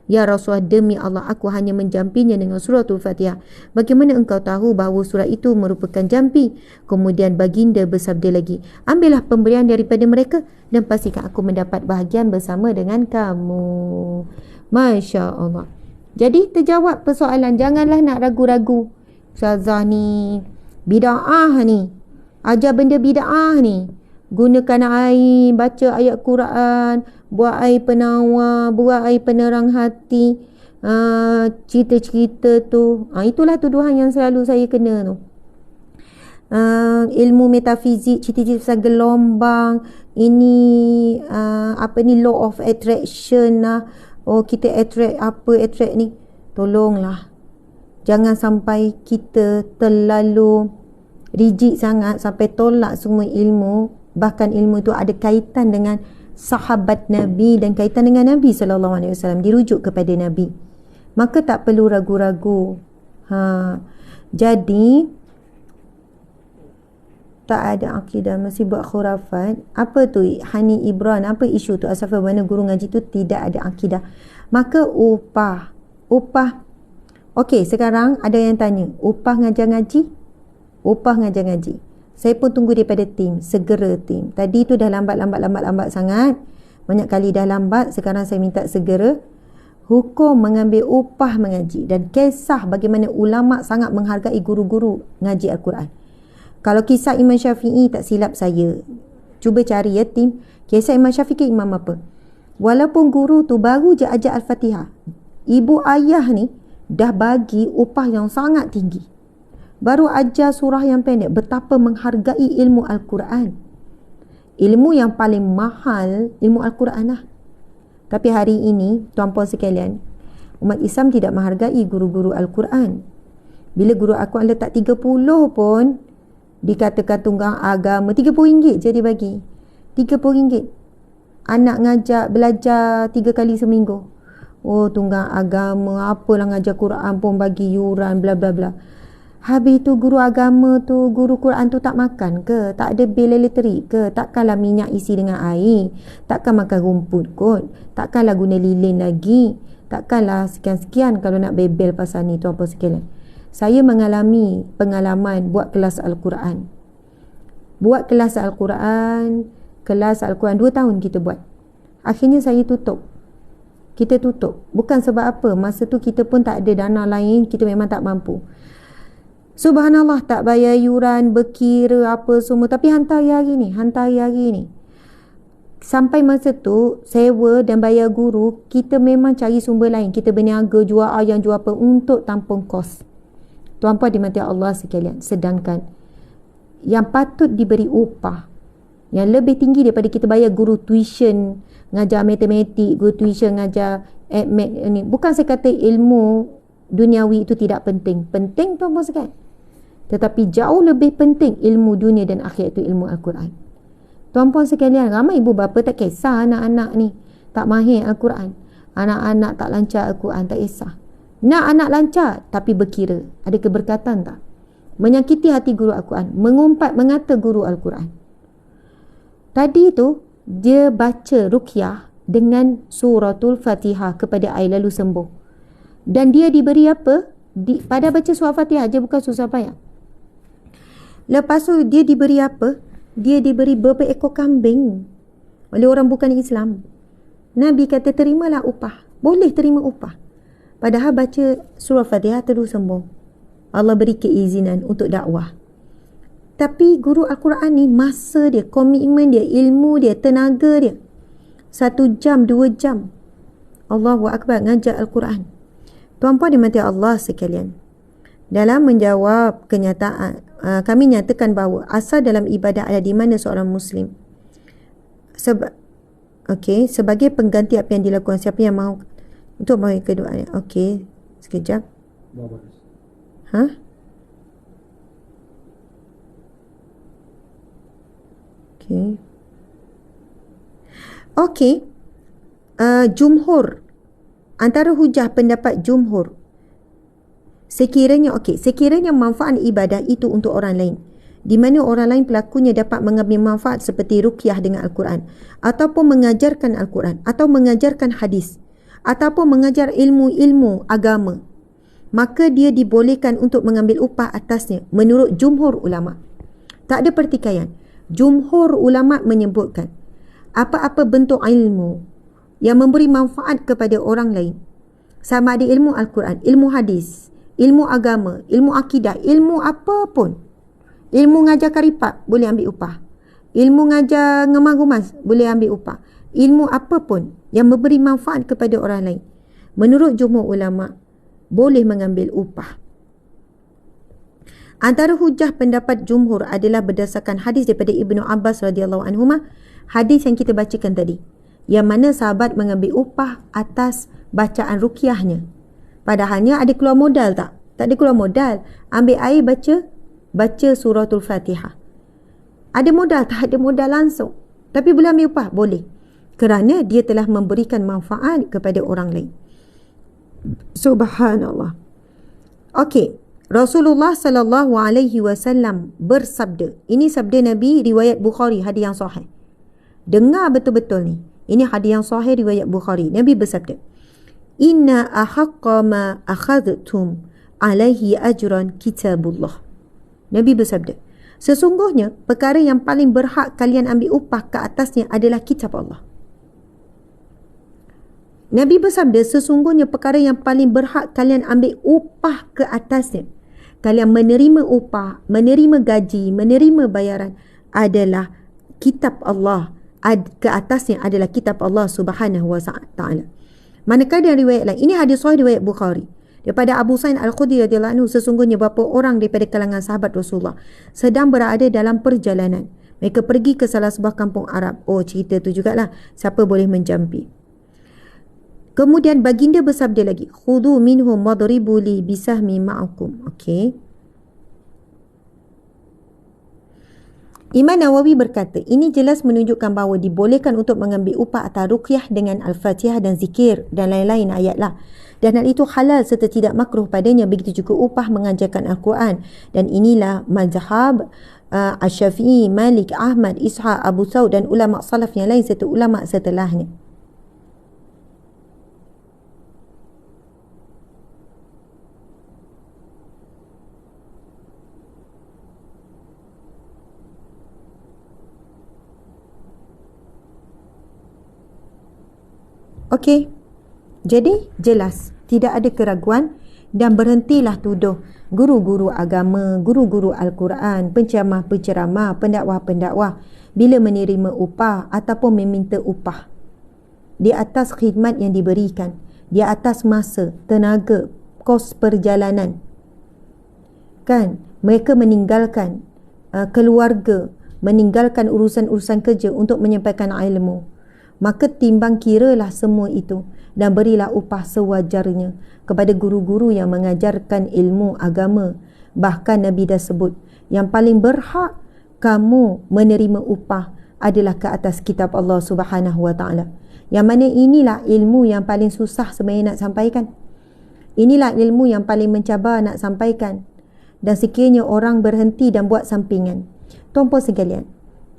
Ya Rasulullah, demi Allah, aku hanya menjampinya dengan suratul Fatihah. Bagaimana engkau tahu bahawa surah itu merupakan jampi? Kemudian baginda bersabda lagi, ambillah pemberian daripada mereka dan pastikan aku mendapat bahagian bersama dengan kamu. Masya Allah. Jadi terjawab persoalan. Janganlah nak ragu-ragu. Ustazah ni bida'ah ni, ajar benda bida'ah ni. Gunakan air, baca ayat Quran, buat air penawar, buat air penerang hati, cerita-cerita tu. Itulah tuduhan yang selalu saya kena tu. Ilmu metafizik, cerita-cerita pasal gelombang, ini apa ni, law of attraction lah. Oh, kita attract ni. Tolonglah. Jangan sampai kita terlalu rigid sangat sampai tolak semua ilmu. Bahkan ilmu itu ada kaitan dengan sahabat Nabi dan kaitan dengan Nabi SAW, dirujuk kepada Nabi. Maka tak perlu ragu-ragu. Jadi tak ada akidah, masih buat khurafat. Apa tu Hani Ibran? Apa isu tu? Asal mana guru ngaji tu tidak ada akidah. Maka upah. Okey, sekarang ada yang tanya, upah ngajar ngaji? Upah ngajar ngaji. Saya pun tunggu daripada tim, segera tim. Tadi tu dah lambat sangat. Banyak kali dah lambat, sekarang saya minta segera. Hukum mengambil upah mengaji dan kisah bagaimana ulama sangat menghargai guru-guru ngaji Al-Quran. Kalau kisah Imam Syafi'i tak silap saya, cuba cari ya tim, kisah Imam Syafi'i imam apa? Walaupun guru tu baru je ajar Al-Fatihah, ibu ayah ni dah bagi upah yang sangat tinggi. Baru ajar surah yang pendek. Betapa menghargai ilmu Al-Quran. Ilmu yang paling mahal, ilmu Al-Quran lah. Tapi hari ini, tuan-puan sekalian, umat Islam tidak menghargai guru-guru Al-Quran. Bila guru Al-Quran letak 30 pun, dikatakan tunggang agama, RM30 je dia bagi. RM30. Anak belajar 3 kali seminggu. Oh, tunggang agama, apalah ngajar Quran pun bagi yuran, bla bla bla. Habis tu guru agama tu, guru Quran tu tak makan ke? Tak ada bil elektrik ke? Takkanlah minyak isi dengan air? Takkan makan rumput kot? Takkanlah guna lilin lagi? Takkanlah sekian-sekian kalau nak bebel pasal ni, tu apa sekalian. Saya mengalami pengalaman buat kelas Al-Quran. Buat kelas Al-Quran 2 tahun kita buat. Akhirnya saya tutup. Kita tutup. Bukan sebab apa, masa tu kita pun tak ada dana lain, kita memang tak mampu. Subhanallah, tak bayar yuran, berkira apa semua. Tapi hantar hari ni. Sampai masa tu, sewa dan bayar guru, kita memang cari sumber lain. Kita berniaga, jual ayam, jual apa untuk tampung kos. Tuan-puan dimati Allah sekalian. Sedangkan yang patut diberi upah, yang lebih tinggi daripada kita bayar guru tuition, ngajar matematik, guru tuition, ngajar ni. Bukan saya kata ilmu duniawi itu tidak penting. Penting tuan-puan sekalian. Tetapi jauh lebih penting ilmu dunia dan akhirat itu ilmu Al-Quran. Tuan-puan sekalian, ramai ibu bapa tak kisah anak-anak ni tak mahir Al-Quran. Anak-anak tak lancar Al-Quran, tak kisah. Nak anak lancar tapi berkira. Ada keberkatan tak? Menyakiti hati guru Al-Quran. Mengata guru Al-Quran. Tadi tu dia baca ruqyah dengan suratul Fatihah kepada air lalu sembuh. Dan dia diberi apa? Pada baca surah Fatihah je, bukan surah payah. Lepas tu dia diberi apa? Dia diberi beberapa ekor kambing oleh orang bukan Islam. Nabi kata terimalah upah. Boleh terima upah. Padahal baca surah Fatihah terus sembuh. Allah beri keizinan untuk dakwah. Tapi guru Al-Quran ni masa dia, komitmen dia, ilmu dia, tenaga dia. 1 jam, 2 jam. Allahu Akbar, ngajar Al-Quran. Tuan-puan dimati Allah sekalian, dalam menjawab kenyataan, kami nyatakan bahawa asal dalam ibadah ada di mana seorang Muslim sebagai pengganti apa yang dilakukan siapa yang mahu untuk memberi kedua. Okey, sekejap. Okey. Jumhur, antara hujah pendapat jumhur, sekiranya manfaat ibadah itu untuk orang lain, di mana orang lain pelakunya dapat mengambil manfaat seperti ruqyah dengan Al-Quran, ataupun mengajarkan Al-Quran, atau mengajarkan hadis, ataupun mengajar ilmu-ilmu agama, maka dia dibolehkan untuk mengambil upah atasnya menurut jumhur ulama. Tak ada pertikaian. Jumhur ulama menyebutkan apa-apa bentuk ilmu yang memberi manfaat kepada orang lain, sama ada ilmu Al-Quran, ilmu hadis, ilmu agama, ilmu akidah, ilmu apapun, ilmu ngajar karipat boleh ambil upah, ilmu ngajar ngemas-ngemas boleh ambil upah, ilmu apapun yang memberi manfaat kepada orang lain, menurut jumhur ulama boleh mengambil upah. Antara hujah pendapat jumhur adalah berdasarkan hadis daripada Ibnu Abbas radhiyallahu anhuma, hadis yang kita bacakan tadi, yang mana sahabat mengambil upah atas bacaan ruqyahnya. Padahalnya ada keluar modal tak? Tak ada keluar modal. Ambil air baca suratul Fatihah. Ada modal? Tak ada modal langsung. Tapi boleh ambil upah? Boleh. Kerana dia telah memberikan manfaat kepada orang lain. Subhanallah. Okey. Rasulullah sallallahu alaihi wasallam bersabda. Ini sabda Nabi, riwayat Bukhari, hadis yang sahih. Dengar betul-betul ni. Ini hadis yang sahih riwayat Bukhari. Nabi bersabda, "Inna ahaqqa ma akhadhtum alaihi ajran kitabullah." Nabi bersabda, sesungguhnya perkara yang paling berhak kalian ambil upah ke atasnya adalah kitab Allah. Nabi bersabda, sesungguhnya perkara yang paling berhak kalian ambil upah ke atasnya, kalian menerima upah, menerima gaji, menerima bayaran adalah kitab Allah. Ke atasnya adalah kitab Allah Subhanahu wa taala. Manakala dalam riwayat lain, ini hadis sahih riwayat Bukhari, daripada Abu Sa'id Al-Khudri radhiyallahu anhu, sesungguhnya beberapa orang daripada kalangan sahabat Rasulullah sedang berada dalam perjalanan. Mereka pergi ke salah sebuah kampung Arab. Oh, cerita tu jugalah, siapa boleh menjampi. Kemudian baginda bersabda lagi, "Khudhu minhum wadribu li bisahmi ma'akum." Okey. Imam Nawawi berkata, ini jelas menunjukkan bahawa dibolehkan untuk mengambil upah atas ruqyah dengan Al-Fatihah dan zikir dan lain-lain ayatlah. Dan hal itu halal serta tidak makruh padanya. Begitu juga upah mengajarkan Al-Quran. Dan inilah mazhab Asy-Syafi'i, Malik, Ahmad, Ishaq, Abu Thawr dan ulama salaf yang lain serta ulama setelahnya. Okey, jadi jelas, tidak ada keraguan, dan berhentilah tuduh guru-guru agama, guru-guru Al-Quran, penceramah-penceramah, pendakwah-pendakwah bila menerima upah ataupun meminta upah di atas khidmat yang diberikan, di atas masa, tenaga, kos perjalanan. Kan, mereka meninggalkan keluarga, meninggalkan urusan-urusan kerja untuk menyampaikan ilmu. Maka timbang kiralah semua itu dan berilah upah sewajarnya kepada guru-guru yang mengajarkan ilmu agama. Bahkan Nabi dah sebut, yang paling berhak kamu menerima upah adalah ke atas kitab Allah Subhanahu wa taala. Yang mana inilah ilmu yang paling susah sebenarnya nak sampaikan. Inilah ilmu yang paling mencabar nak sampaikan. Dan sekiranya orang berhenti dan buat sampingan. Tuan-puan sekalian,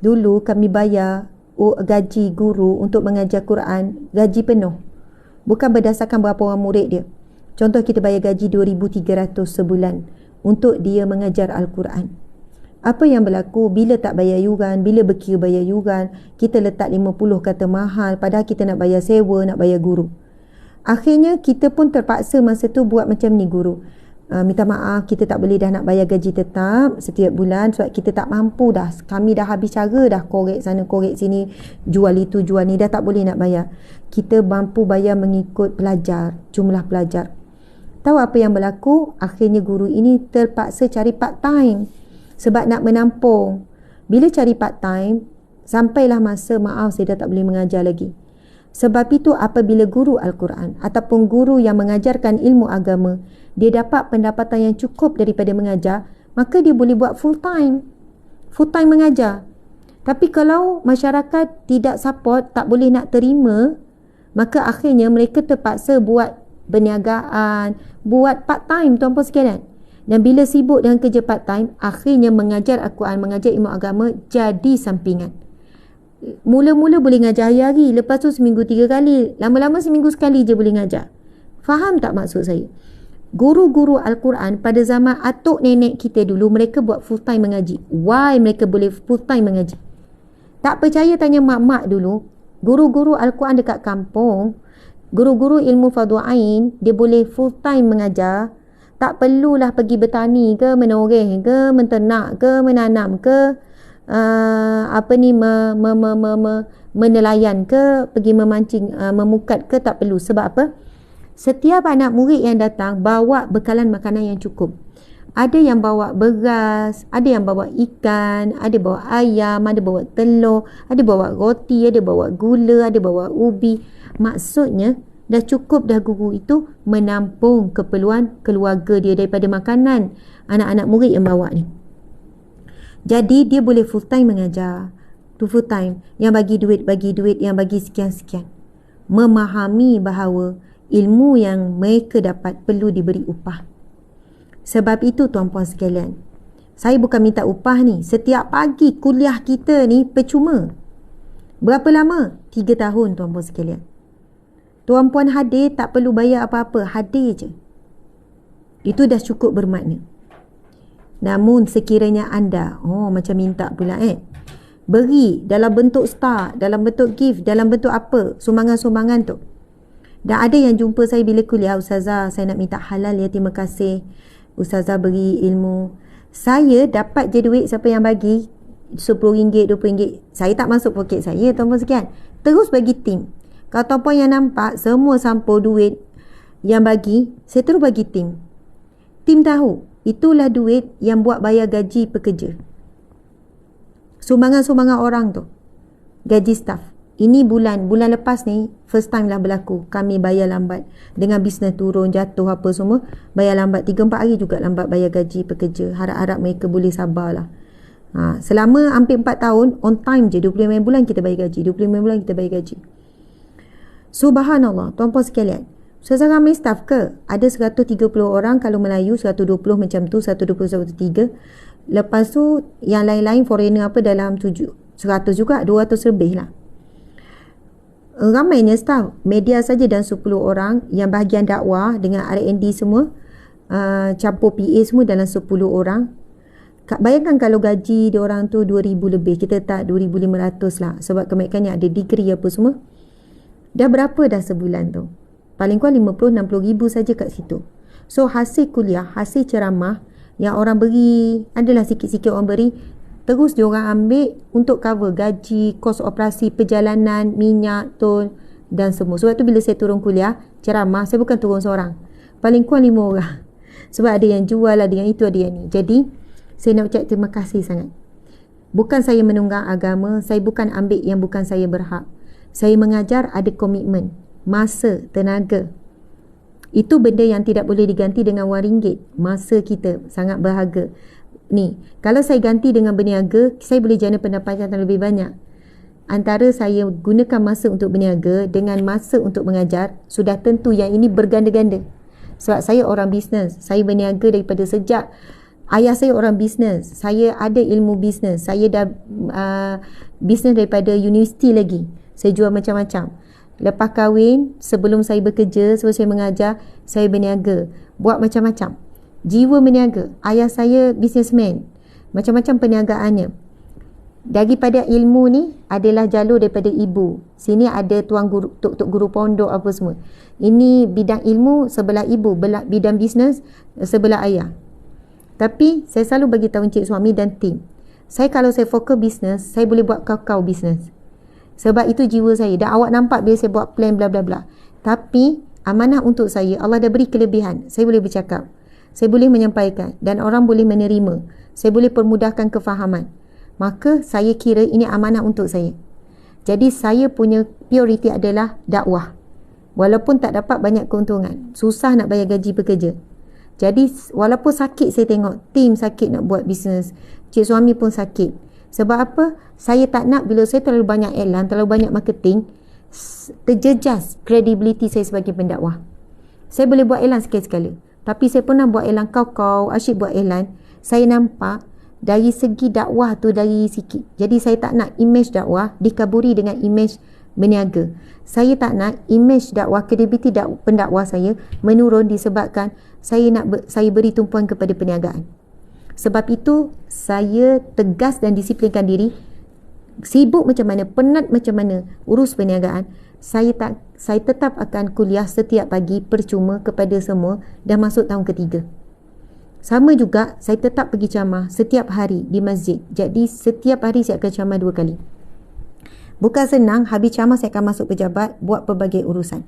dulu kami bayar gaji guru untuk mengajar Quran, gaji penuh. Bukan berdasarkan berapa orang murid dia. Contoh, kita bayar gaji 2,300 sebulan untuk dia mengajar Al-Quran. Apa yang berlaku bila tak bayar yuran, bila berkira bayar yuran, kita letak 50 kata mahal, padahal kita nak bayar sewa, nak bayar guru. Akhirnya kita pun terpaksa masa tu buat macam ni guru. minta maaf, kita tak boleh dah nak bayar gaji tetap setiap bulan sebab kita tak mampu dah. Kami dah habis cara dah, korek sana korek sini, jual itu jual ni, dah tak boleh nak bayar. Kita mampu bayar mengikut pelajar, jumlah pelajar. Tahu apa yang berlaku? Akhirnya guru ini terpaksa cari part time sebab nak menampung. Bila cari part time, sampailah masa maaf saya dah tak boleh mengajar lagi. Sebab itu apabila guru Al-Quran ataupun guru yang mengajarkan ilmu agama, dia dapat pendapatan yang cukup daripada mengajar, maka dia boleh buat full time mengajar. Tapi kalau masyarakat tidak support, tak boleh nak terima, maka akhirnya mereka terpaksa buat berniagaan, buat part time, tuan-puan sekalian. Dan bila sibuk dengan kerja part time, akhirnya mengajar Al-Quran, mengajar ilmu agama jadi sampingan. Mula-mula boleh ngajar hari-hari, lepas tu seminggu 3 kali, lama-lama seminggu sekali je boleh ngajar. Faham tak maksud saya? Guru-guru Al-Quran pada zaman atuk nenek kita dulu, mereka buat full time mengaji. Why mereka boleh full time mengaji? Tak percaya tanya mak-mak dulu. Guru-guru Al-Quran dekat kampung, guru-guru ilmu fardu ain, dia boleh full time mengajar. Tak perlulah pergi bertani ke, menoreh ke, menternak ke, menanam ke, menelayan ke, pergi memancing, memukat ke, tak perlu. Sebab apa? Setiap anak murid yang datang bawa bekalan makanan yang cukup. Ada yang bawa beras, ada yang bawa ikan, ada bawa ayam, ada bawa telur, ada bawa roti, ada bawa gula, ada bawa ubi. Maksudnya dah cukup dah guru itu menampung keperluan keluarga dia daripada makanan anak-anak murid yang bawa ni. Jadi dia boleh full time mengajar. Tu full time. Yang bagi duit, yang bagi sekian-sekian. Memahami bahawa ilmu yang mereka dapat perlu diberi upah. Sebab itu tuan-puan sekalian, saya bukan minta upah ni. Setiap pagi kuliah kita ni percuma. Berapa lama? 3 tahun tuan-puan sekalian. Tuan-puan hadir tak perlu bayar apa-apa. Hadir je. Itu dah cukup bermakna. Namun sekiranya anda, macam minta pula beri dalam bentuk star, dalam bentuk gift, dalam bentuk apa, sumbangan-sumbangan tu. Dan ada yang jumpa saya bila kuliah, Ustazah, saya nak minta halal ya, terima kasih. Ustazah beri ilmu. Saya dapat je duit siapa yang bagi RM10, RM20. Saya tak masuk poket saya, tuan-puan sekalian. Terus bagi tim. Kalau tuan-puan yang nampak, semua sampul duit yang bagi, saya terus bagi tim. Tim tahu, itulah duit yang buat bayar gaji pekerja. Sumbangan-sumbangan orang tu, gaji staff. Ini bulan lepas ni, first time lah berlaku. Kami bayar lambat. Dengan bisnes turun, jatuh apa semua, bayar lambat. 3-4 hari juga lambat bayar gaji pekerja. Harap-harap mereka boleh sabarlah. Selama hampir 4 tahun, on time je. 25 bulan kita bayar gaji. 25 bulan kita bayar gaji. Subhanallah, tuan-puan sekalian. Ustazah ramai staff ke? Ada 130 orang kalau Melayu, 120 macam tu, 120, 103. Lepas tu yang lain-lain foreigner apa dalam 100 juga, 200 lebih lah. Ramainya staff. Media saja dan 10 orang, yang bahagian dakwah dengan R&D semua, campur PA semua dalam 10 orang. Bayangkan kalau gaji diorang tu 2,000 lebih, kita tak 2,500 lah sebab kebanyakannya ada degree apa semua. Dah berapa dah sebulan tu? Paling kurang 50-60 ribu saja kat situ. So hasil kuliah, hasil ceramah yang orang beri, adalah sikit-sikit orang beri, terus diorang ambil untuk cover gaji, kos operasi, perjalanan, minyak, tol dan semua. Sebab tu bila saya turun kuliah, ceramah, saya bukan turun seorang. Paling kurang 5 orang. Sebab ada yang jual, ada yang itu, ada yang ni. Jadi, saya nak ucap terima kasih sangat. Bukan saya menunggang agama, saya bukan ambil yang bukan saya berhak. Saya mengajar ada komitmen, masa, tenaga. Itu benda yang tidak boleh diganti dengan wang ringgit. Masa kita sangat berharga. Ni, kalau saya ganti dengan berniaga, saya boleh jana pendapatan lebih banyak. Antara saya gunakan masa untuk berniaga dengan masa untuk mengajar, sudah tentu yang ini berganda-ganda. Sebab saya orang bisnes, saya berniaga daripada sejak ayah saya orang bisnes, saya ada ilmu bisnes, saya dah bisnes daripada universiti lagi. Saya jual macam-macam. Lepas kahwin, sebelum saya bekerja, sebelum saya mengajar, saya berniaga, buat macam-macam. Jiwa berniaga. Ayah saya businessman, macam-macam perniagaannya. Daripada ilmu ni adalah jalur daripada ibu. Sini ada tuan guru, tok guru pondok apa semua. Ini bidang ilmu sebelah ibu, bidang bisnes sebelah ayah. Tapi saya selalu bagi tahu encik suami dan tim, saya kalau saya fokus bisnes, saya boleh buat kau bisnes. Sebab itu jiwa saya. Dan awak nampak bila saya buat plan bla bla bla. Tapi amanah untuk saya, Allah dah beri kelebihan. Saya boleh bercakap, saya boleh menyampaikan dan orang boleh menerima. Saya boleh permudahkan kefahaman. Maka saya kira ini amanah untuk saya. Jadi saya punya prioriti adalah dakwah. Walaupun tak dapat banyak keuntungan, susah nak bayar gaji pekerja. Jadi walaupun sakit saya tengok, tim sakit nak buat bisnes, cik suami pun sakit. Sebab apa? Saya tak nak bila saya terlalu banyak iklan, terlalu banyak marketing, terjejas kredibiliti saya sebagai pendakwah. Saya boleh buat iklan sekali-sekala. Tapi saya pernah buat iklan kau, asyik buat iklan. Saya nampak dari segi dakwah tu dari sikit. Jadi saya tak nak image dakwah dikaburi dengan image berniaga. Saya tak nak image dakwah, kredibiliti pendakwah saya menurun disebabkan saya beri tumpuan kepada perniagaan. Sebab itu saya tegas dan disiplinkan diri. Sibuk macam mana, penat macam mana urus perniagaan, saya tetap akan kuliah setiap pagi percuma kepada semua dah masuk tahun ketiga. Sama juga saya tetap pergi ceramah setiap hari di masjid. Jadi setiap hari saya akan ceramah 2 kali. Bukan senang, habis ceramah saya akan masuk pejabat buat pelbagai urusan.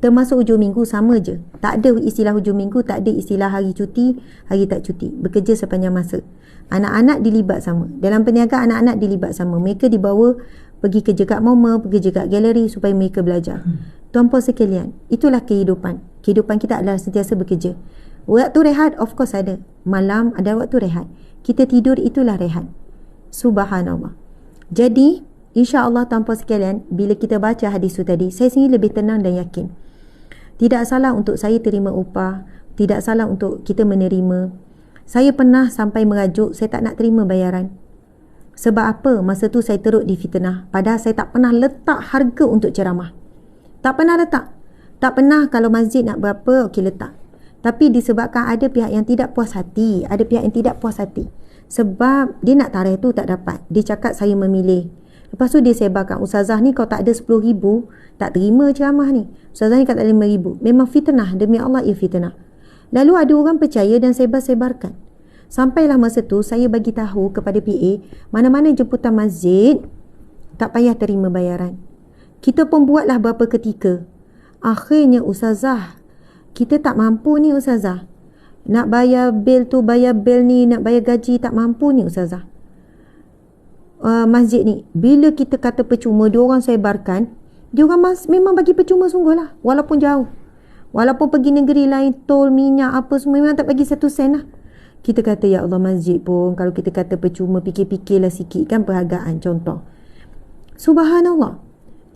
Termasuk hujung minggu sama je. Tak ada istilah hujung minggu, tak ada istilah hari cuti, hari tak cuti. Bekerja sepanjang masa. Anak-anak dilibat sama. Dalam perniagaan anak-anak dilibat sama. Mereka dibawa pergi kerja kat MoMA, pergi kerja kat galeri supaya mereka belajar. Tuan-puan sekalian, itulah kehidupan. Kehidupan kita adalah sentiasa bekerja. Waktu rehat of course ada. Malam ada waktu rehat. Kita tidur itulah rehat. Subhanallah. Jadi insya-Allah tuan-puan sekalian, bila kita baca hadis tu tadi, saya sendiri lebih tenang dan yakin. Tidak salah untuk saya terima upah, tidak salah untuk kita menerima. Saya pernah sampai merajuk saya tak nak terima bayaran. Sebab apa? Masa tu saya teruk di fitnah. Padahal saya tak pernah letak harga untuk ceramah. Tak pernah letak. Tak pernah kalau masjid nak berapa, okey letak. Tapi disebabkan ada pihak yang tidak puas hati, ada pihak yang tidak puas hati. Sebab dia nak tarikh tu tak dapat. Dia cakap saya memilih. Lepas tu dia sebarkan, ustazah ni kau tak ada 10,000, tak terima ceramah ni. Ustazah ni kau tak ada 5,000. Memang fitnah, demi Allah ia fitnah. Lalu ada orang percaya dan sebar-sebarkan. Sampailah masa tu saya bagi tahu kepada PA, mana-mana jemputan masjid tak payah terima bayaran. Kita pun buatlah beberapa ketika. Akhirnya ustazah, kita tak mampu ni ustazah. Nak bayar bil tu, bayar bil ni, nak bayar gaji tak mampu ni ustazah. Masjid ni, bila kita kata percuma, diorang sebarkan, diorang memang bagi percuma sungguh lah, walaupun jauh. Walaupun pergi negeri lain, tol, minyak, apa semua, memang tak bagi 1 sen lah. Kita kata, ya Allah, masjid pun kalau kita kata percuma, fikir-fikirlah sikit kan perhargaan, contoh. Subhanallah.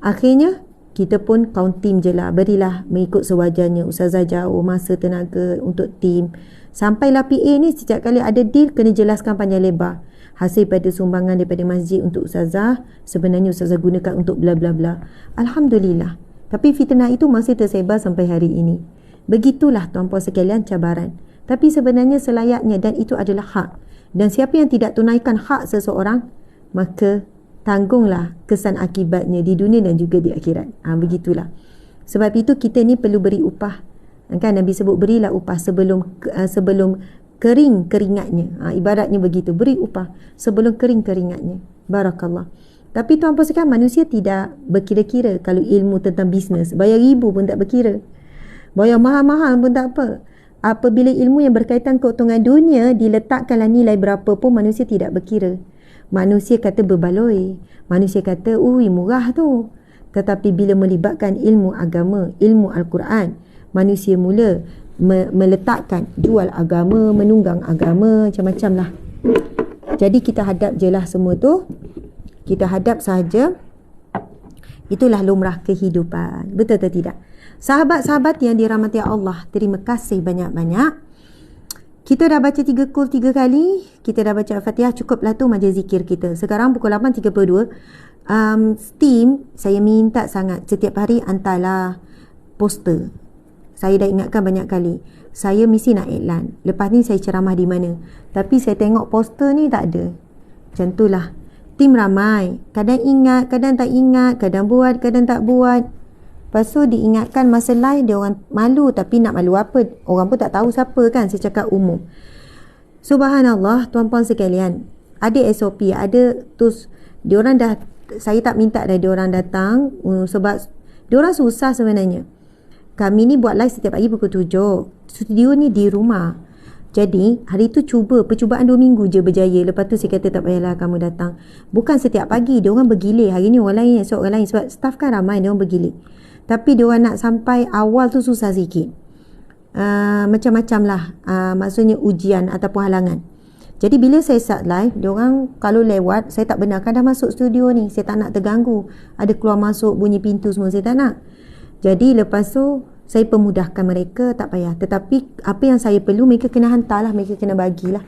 Akhirnya kita pun count tim je lah, berilah mengikut sewajarnya. Ustazah jauh masa tenaga untuk tim. Sampailah PA ni setiap kali ada deal kena jelaskan panjang lebar. Hasil pada sumbangan daripada masjid untuk ustazah, sebenarnya ustazah gunakan untuk bla bla bla. Alhamdulillah. Tapi fitnah itu masih tersebar sampai hari ini. Begitulah tuan-puan sekalian cabaran. Tapi sebenarnya selayaknya dan itu adalah hak. Dan siapa yang tidak tunaikan hak seseorang, maka tanggunglah kesan akibatnya di dunia dan juga di akhirat. Begitulah. Sebab itu kita ni perlu beri upah. Kan Nabi sebut berilah upah sebelum kering keringatnya. Ibaratnya begitu, beri upah sebelum kering keringatnya. Barakallah. Tapi tuan-puan sekalian, manusia tidak berkira-kira. Kalau ilmu tentang bisnes, bayar ribu pun tak berkira, bayar mahal-mahal pun tak apa. Apabila ilmu yang berkaitan keuntungan dunia, diletakkanlah nilai berapa pun, manusia tidak berkira. Manusia kata berbaloi, manusia kata murah tu. Tetapi bila melibatkan ilmu agama, ilmu Al-Quran, manusia mula meletakkan jual agama, menunggang agama, macam-macam lah. Jadi kita hadap je lah semua tu. Kita hadap sahaja. Itulah lumrah kehidupan. Betul atau tidak? Sahabat-sahabat yang dirahmati Allah, terima kasih banyak-banyak. Kita dah baca 3 kali. Kita dah baca Al-Fatihah. Cukuplah tu majlis zikir kita. Sekarang pukul 8.32. Steam, saya minta sangat setiap hari hantarlah poster. Saya dah ingatkan banyak kali. Saya mesti nak iklan. Lepas ni saya ceramah di mana. Tapi saya tengok poster ni tak ada. Macam itulah. tim ramai, kadang ingat, kadang tak ingat, kadang buat, kadang tak buat. Lepas tu diingatkan masa live, dia orang malu, tapi nak malu apa? Orang pun tak tahu siapa kan, saya cakap umum. Subhanallah, tuan-puan sekalian, ada SOP, ada tus, diorang dah, saya tak minta dah diorang datang, sebab diorang susah sebenarnya. Kami ni buat live setiap pagi pukul 7. Studio ni di rumah. Jadi hari tu percubaan 2 minggu je berjaya. Lepas tu saya kata tak payahlah kamu datang. Bukan setiap pagi, diorang bergilir. Hari ni orang lain, esok orang lain. Sebab staff kan ramai, diorang bergilir. Tapi diorang nak sampai awal tu susah sikit. Macam-macam lah. Maksudnya ujian ataupun halangan. Jadi bila saya start live, diorang kalau lewat, saya tak benarkan dah masuk studio ni. Saya tak nak terganggu. Ada keluar masuk, bunyi pintu semua, saya tak nak. Jadi lepas tu saya pemudahkan mereka, tak payah. Tetapi apa yang saya perlu, mereka kena hantarlah, mereka kena bagilah.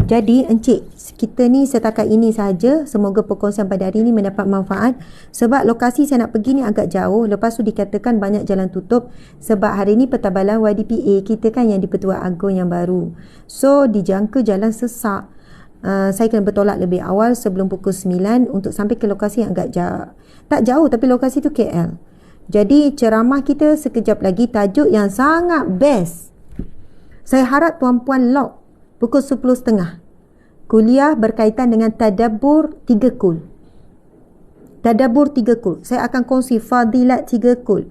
Jadi encik, kita ni setakat ini sahaja. Semoga perkongsian pada hari ini mendapat manfaat. Sebab lokasi saya nak pergi ni agak jauh. Lepas tu dikatakan banyak jalan tutup. Sebab hari ni pertabalan YDPA kita kan yang di-Pertua Agong yang baru. So dijangka jalan sesak. Saya kena bertolak lebih awal sebelum pukul 9 untuk sampai ke lokasi yang agak jauh. Tak jauh, tapi lokasi tu KL. Jadi ceramah kita sekejap lagi, tajuk yang sangat best. Saya harap tuan-puan lock pukul 10.30. Kuliah berkaitan dengan tadabbur 3 kul. Tadabbur 3 kul. Saya akan kongsi fadilat 3 kul.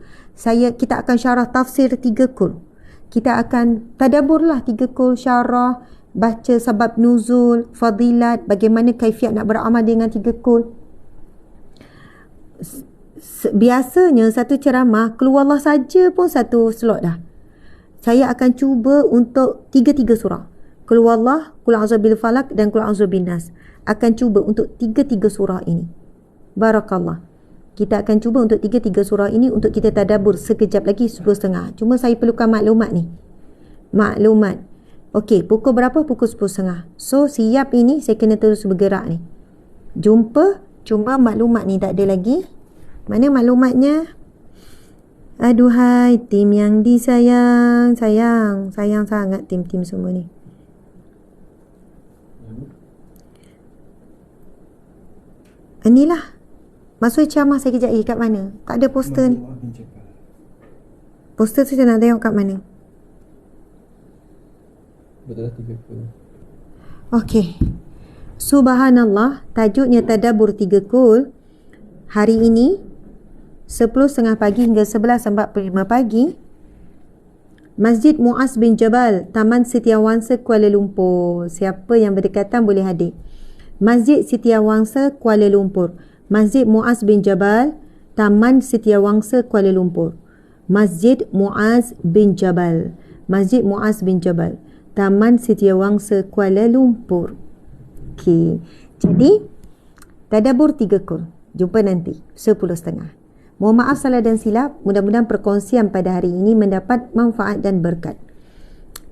Kita akan syarah tafsir 3 kul. Kita akan tadabbur lah 3 kul, syarah, baca sebab nuzul, fadilat, bagaimana kaifiat nak beramal dengan 3 kul. Biasanya satu ceramah keluarlah saja pun satu slot dah. Saya akan cuba untuk 3 surah. Keluarlah, Qul a'udzu bil falaq dan Qul a'udzu bin nas. Akan cuba untuk 3 surah ini. Barakallah. Kita akan cuba untuk 3 surah ini untuk kita tadabbur sekejap lagi 10.30. Cuma saya perlukan maklumat ni. Maklumat. Okey, pukul berapa? Pukul 10.30. So siap ini, saya kena terus bergerak ni. Jumpa, cuma maklumat ni tak ada lagi. Mana maklumatnya? Aduhai tim yang disayang. Sayang sangat tim-tim semua ni. Inilah. Masuk ceramah saya kejap lagi kat mana? Tak ada poster ni. Poster tu saya nak tengok kat mana? Betul lah 3 kul. Okey. Subhanallah, tajuknya tadabbur 3 kul. Hari ini 10.30 pagi hingga 11.45 pagi, Masjid Muaz bin Jabal, Taman Setiawangsa, Kuala Lumpur. Siapa yang berdekatan boleh hadir. Masjid Setiawangsa, Kuala Lumpur. Masjid Muaz bin Jabal, Taman Setiawangsa, Kuala Lumpur. Masjid Muaz bin Jabal. Masjid Muaz bin Jabal, Taman Setiawangsa, Kuala Lumpur. Okey. Jadi tadabbur 3 kul. Jumpa nanti 10.30. Mohon maaf salah dan silap. Mudah-mudahan perkongsian pada hari ini mendapat manfaat dan berkat.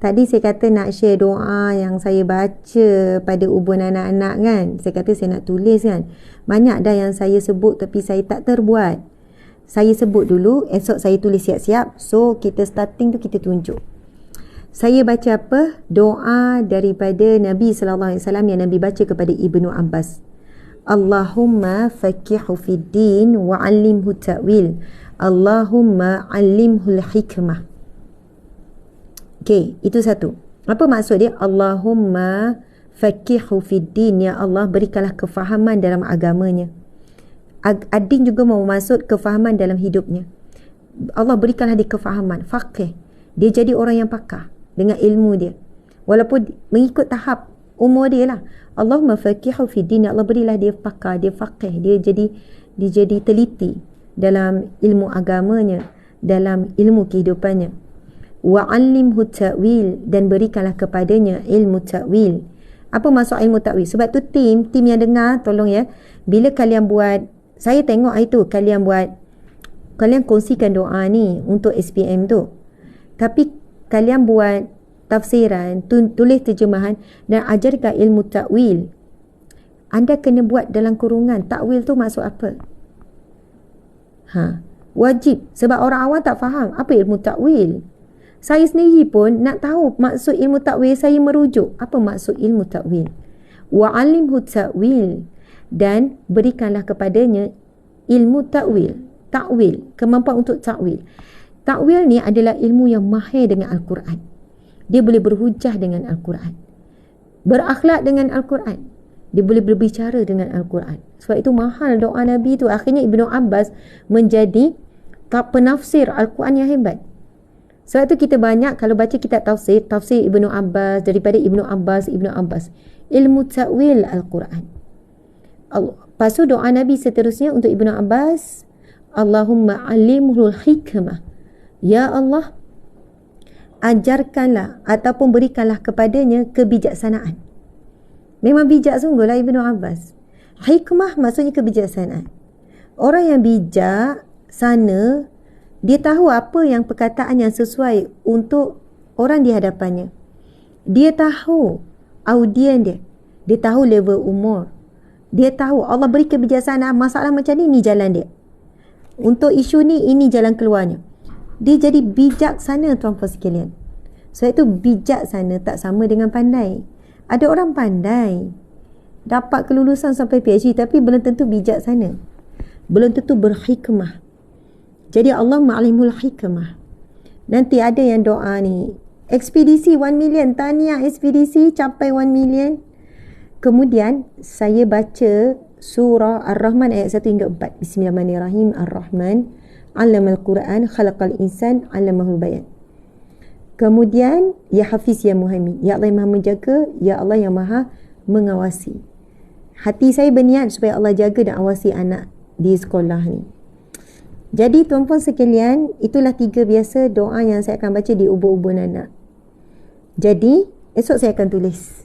Tadi saya kata nak share doa yang saya baca pada ubun anak-anak kan. Saya kata saya nak tulis kan. Banyak dah yang saya sebut tapi saya tak terbuat. Saya sebut dulu, esok saya tulis siap-siap. So kita starting tu kita tunjuk. Saya baca apa? Doa daripada Nabi SAW yang Nabi baca kepada Ibnu Abbas. Allahumma faqihu fid din wa 'allimhu ta'wil. Allahumma 'allimhu al-hikmah. Okey, itu satu. Apa maksud dia? Allahumma faqihu fid din, ya Allah berikanlah kefahaman dalam agamanya. Ad-din juga mau maksud kefahaman dalam hidupnya. Allah berikanlah dia kefahaman, faqih. Dia jadi orang yang pakar dengan ilmu dia. Walaupun mengikut tahap umur dia lah. Allahumma faqihu fid din, ya Allah berilah dia pakar, dia faqih, dia jadi teliti dalam ilmu agamanya, dalam ilmu kehidupannya. Wa 'allimhu ta'wil, dan berikanlah kepadanya ilmu ta'wil. Apa maksud ilmu ta'wil? Sebab tu tim yang dengar tolong ya, bila kalian buat, saya tengok itu kalian buat, kalian kongsikan doa ni untuk SPM tu. Tapi kalian buat tafsiran, tulis terjemahan dan ajarkan ilmu ta'wil. Anda kena buat dalam kurungan. Ta'wil tu maksud apa? Wajib. Sebab orang awam tak faham apa ilmu ta'wil. Saya sendiri pun nak tahu maksud ilmu ta'wil, saya merujuk. Apa maksud ilmu ta'wil? Wa 'allimhu ta'wil. dan berikanlah kepadanya ilmu takwil, kemampuan untuk takwil. Takwil ni adalah ilmu yang mahir dengan Al-Quran. Dia boleh berhujah dengan Al-Quran, berakhlak dengan Al-Quran, dia boleh berbicara dengan Al-Quran. Sebab itu mahal doa Nabi tu. Akhirnya Ibnu Abbas menjadi penafsir Al-Quran yang hebat. Sebab tu kita banyak kalau baca kitab tafsir Ibnu Abbas, daripada Ibnu Abbas, ilmu takwil Al-Quran. Lepas tu doa Nabi seterusnya untuk Ibnu Abbas, Allahumma alimhul hikmah. Ya Allah, ajarkanlah ataupun berikanlah kepadanya kebijaksanaan. Memang bijak sungguhlah Ibnu Abbas. Hikmah maksudnya kebijaksanaan. Orang yang bijak sana, dia tahu apa yang perkataan yang sesuai untuk orang di hadapannya. Dia tahu audien dia. Dia tahu level umur. Dia tahu Allah beri kebijaksanaan, masalah macam ni jalan dia. Untuk isu ni, ini jalan keluarnya. Dia jadi bijaksana tuan-tuan sekalian. Sebab itu bijaksana tak sama dengan pandai. Ada orang pandai, dapat kelulusan sampai PhD, tapi belum tentu bijaksana, belum tentu berhikmah. Jadi Allah ma'alimul hikmah. Nanti ada yang doa ni, ekspedisi 1 million, tahniah ekspedisi capai 1 million. Kemudian saya baca surah Ar-Rahman ayat 1 hingga 4. Bismillahirrahmanirrahim. Ar-Rahman 'allamal Quran, khalaqal insan, 'allamahul bayan. Kemudian, Ya Hafiz, Ya Muhaimin. Ya Allah yang maha menjaga, Ya Allah yang maha mengawasi. Hati saya berniat supaya Allah jaga dan awasi anak di sekolah ni. Jadi tuan-puan sekalian, itulah 3 biasa doa yang saya akan baca di ubur-ubur anak. Jadi, esok saya akan tulis.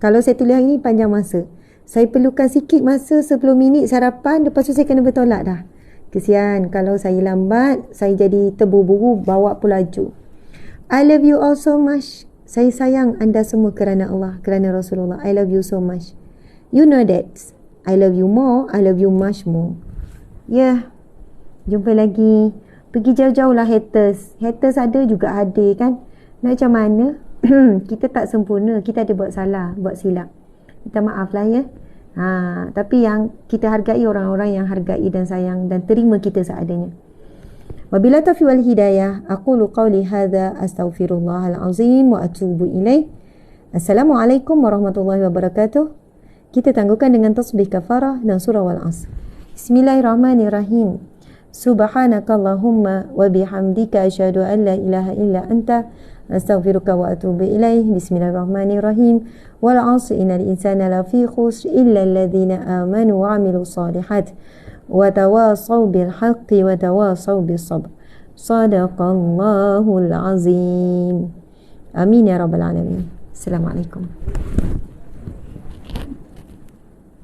Kalau saya tulis hari ni panjang masa. Saya perlukan sikit masa, 10 minit sarapan, lepas tu saya kena bertolak dah. Kesian kalau saya lambat, saya jadi terburu-buru bawa pelaju. I love you all so much. Saya sayang anda semua kerana Allah, kerana Rasulullah. I love you so much. You know that. I love you more, I love you much more. Yeah. Jumpa lagi. Pergi jauh-jauh lah haters. Haters ada juga hadir kan. Nak macam mana? Kita tak sempurna. Kita ada buat salah, buat silap. Minta maaf lah ya. Tapi yang kita hargai orang-orang yang hargai dan sayang dan terima kita seadanya. Wabila taufiq wal hidayah, aqulu qawli hadza astaghfirullahal azim wa atubu ilaih. Assalamualaikum warahmatullahi wabarakatuh. Kita tangguhkan dengan tasbih kafarah dan surah wal asr. Bismillahirrahmanirrahim. Subhanakallahumma wa bihamdika asyhadu an la ilaha illa anta astaghfiruka wa atubu ilaih. Bismillahirrahmanirrahim. Wal asr innal insana lafi khusr illa alladhina amanu wa 'amilus solihat wa tawasaw bil haqqi wa tawasaw bis sabr. Sadaqallahul azim. Amin ya rabbal alamin. Assalamualaikum.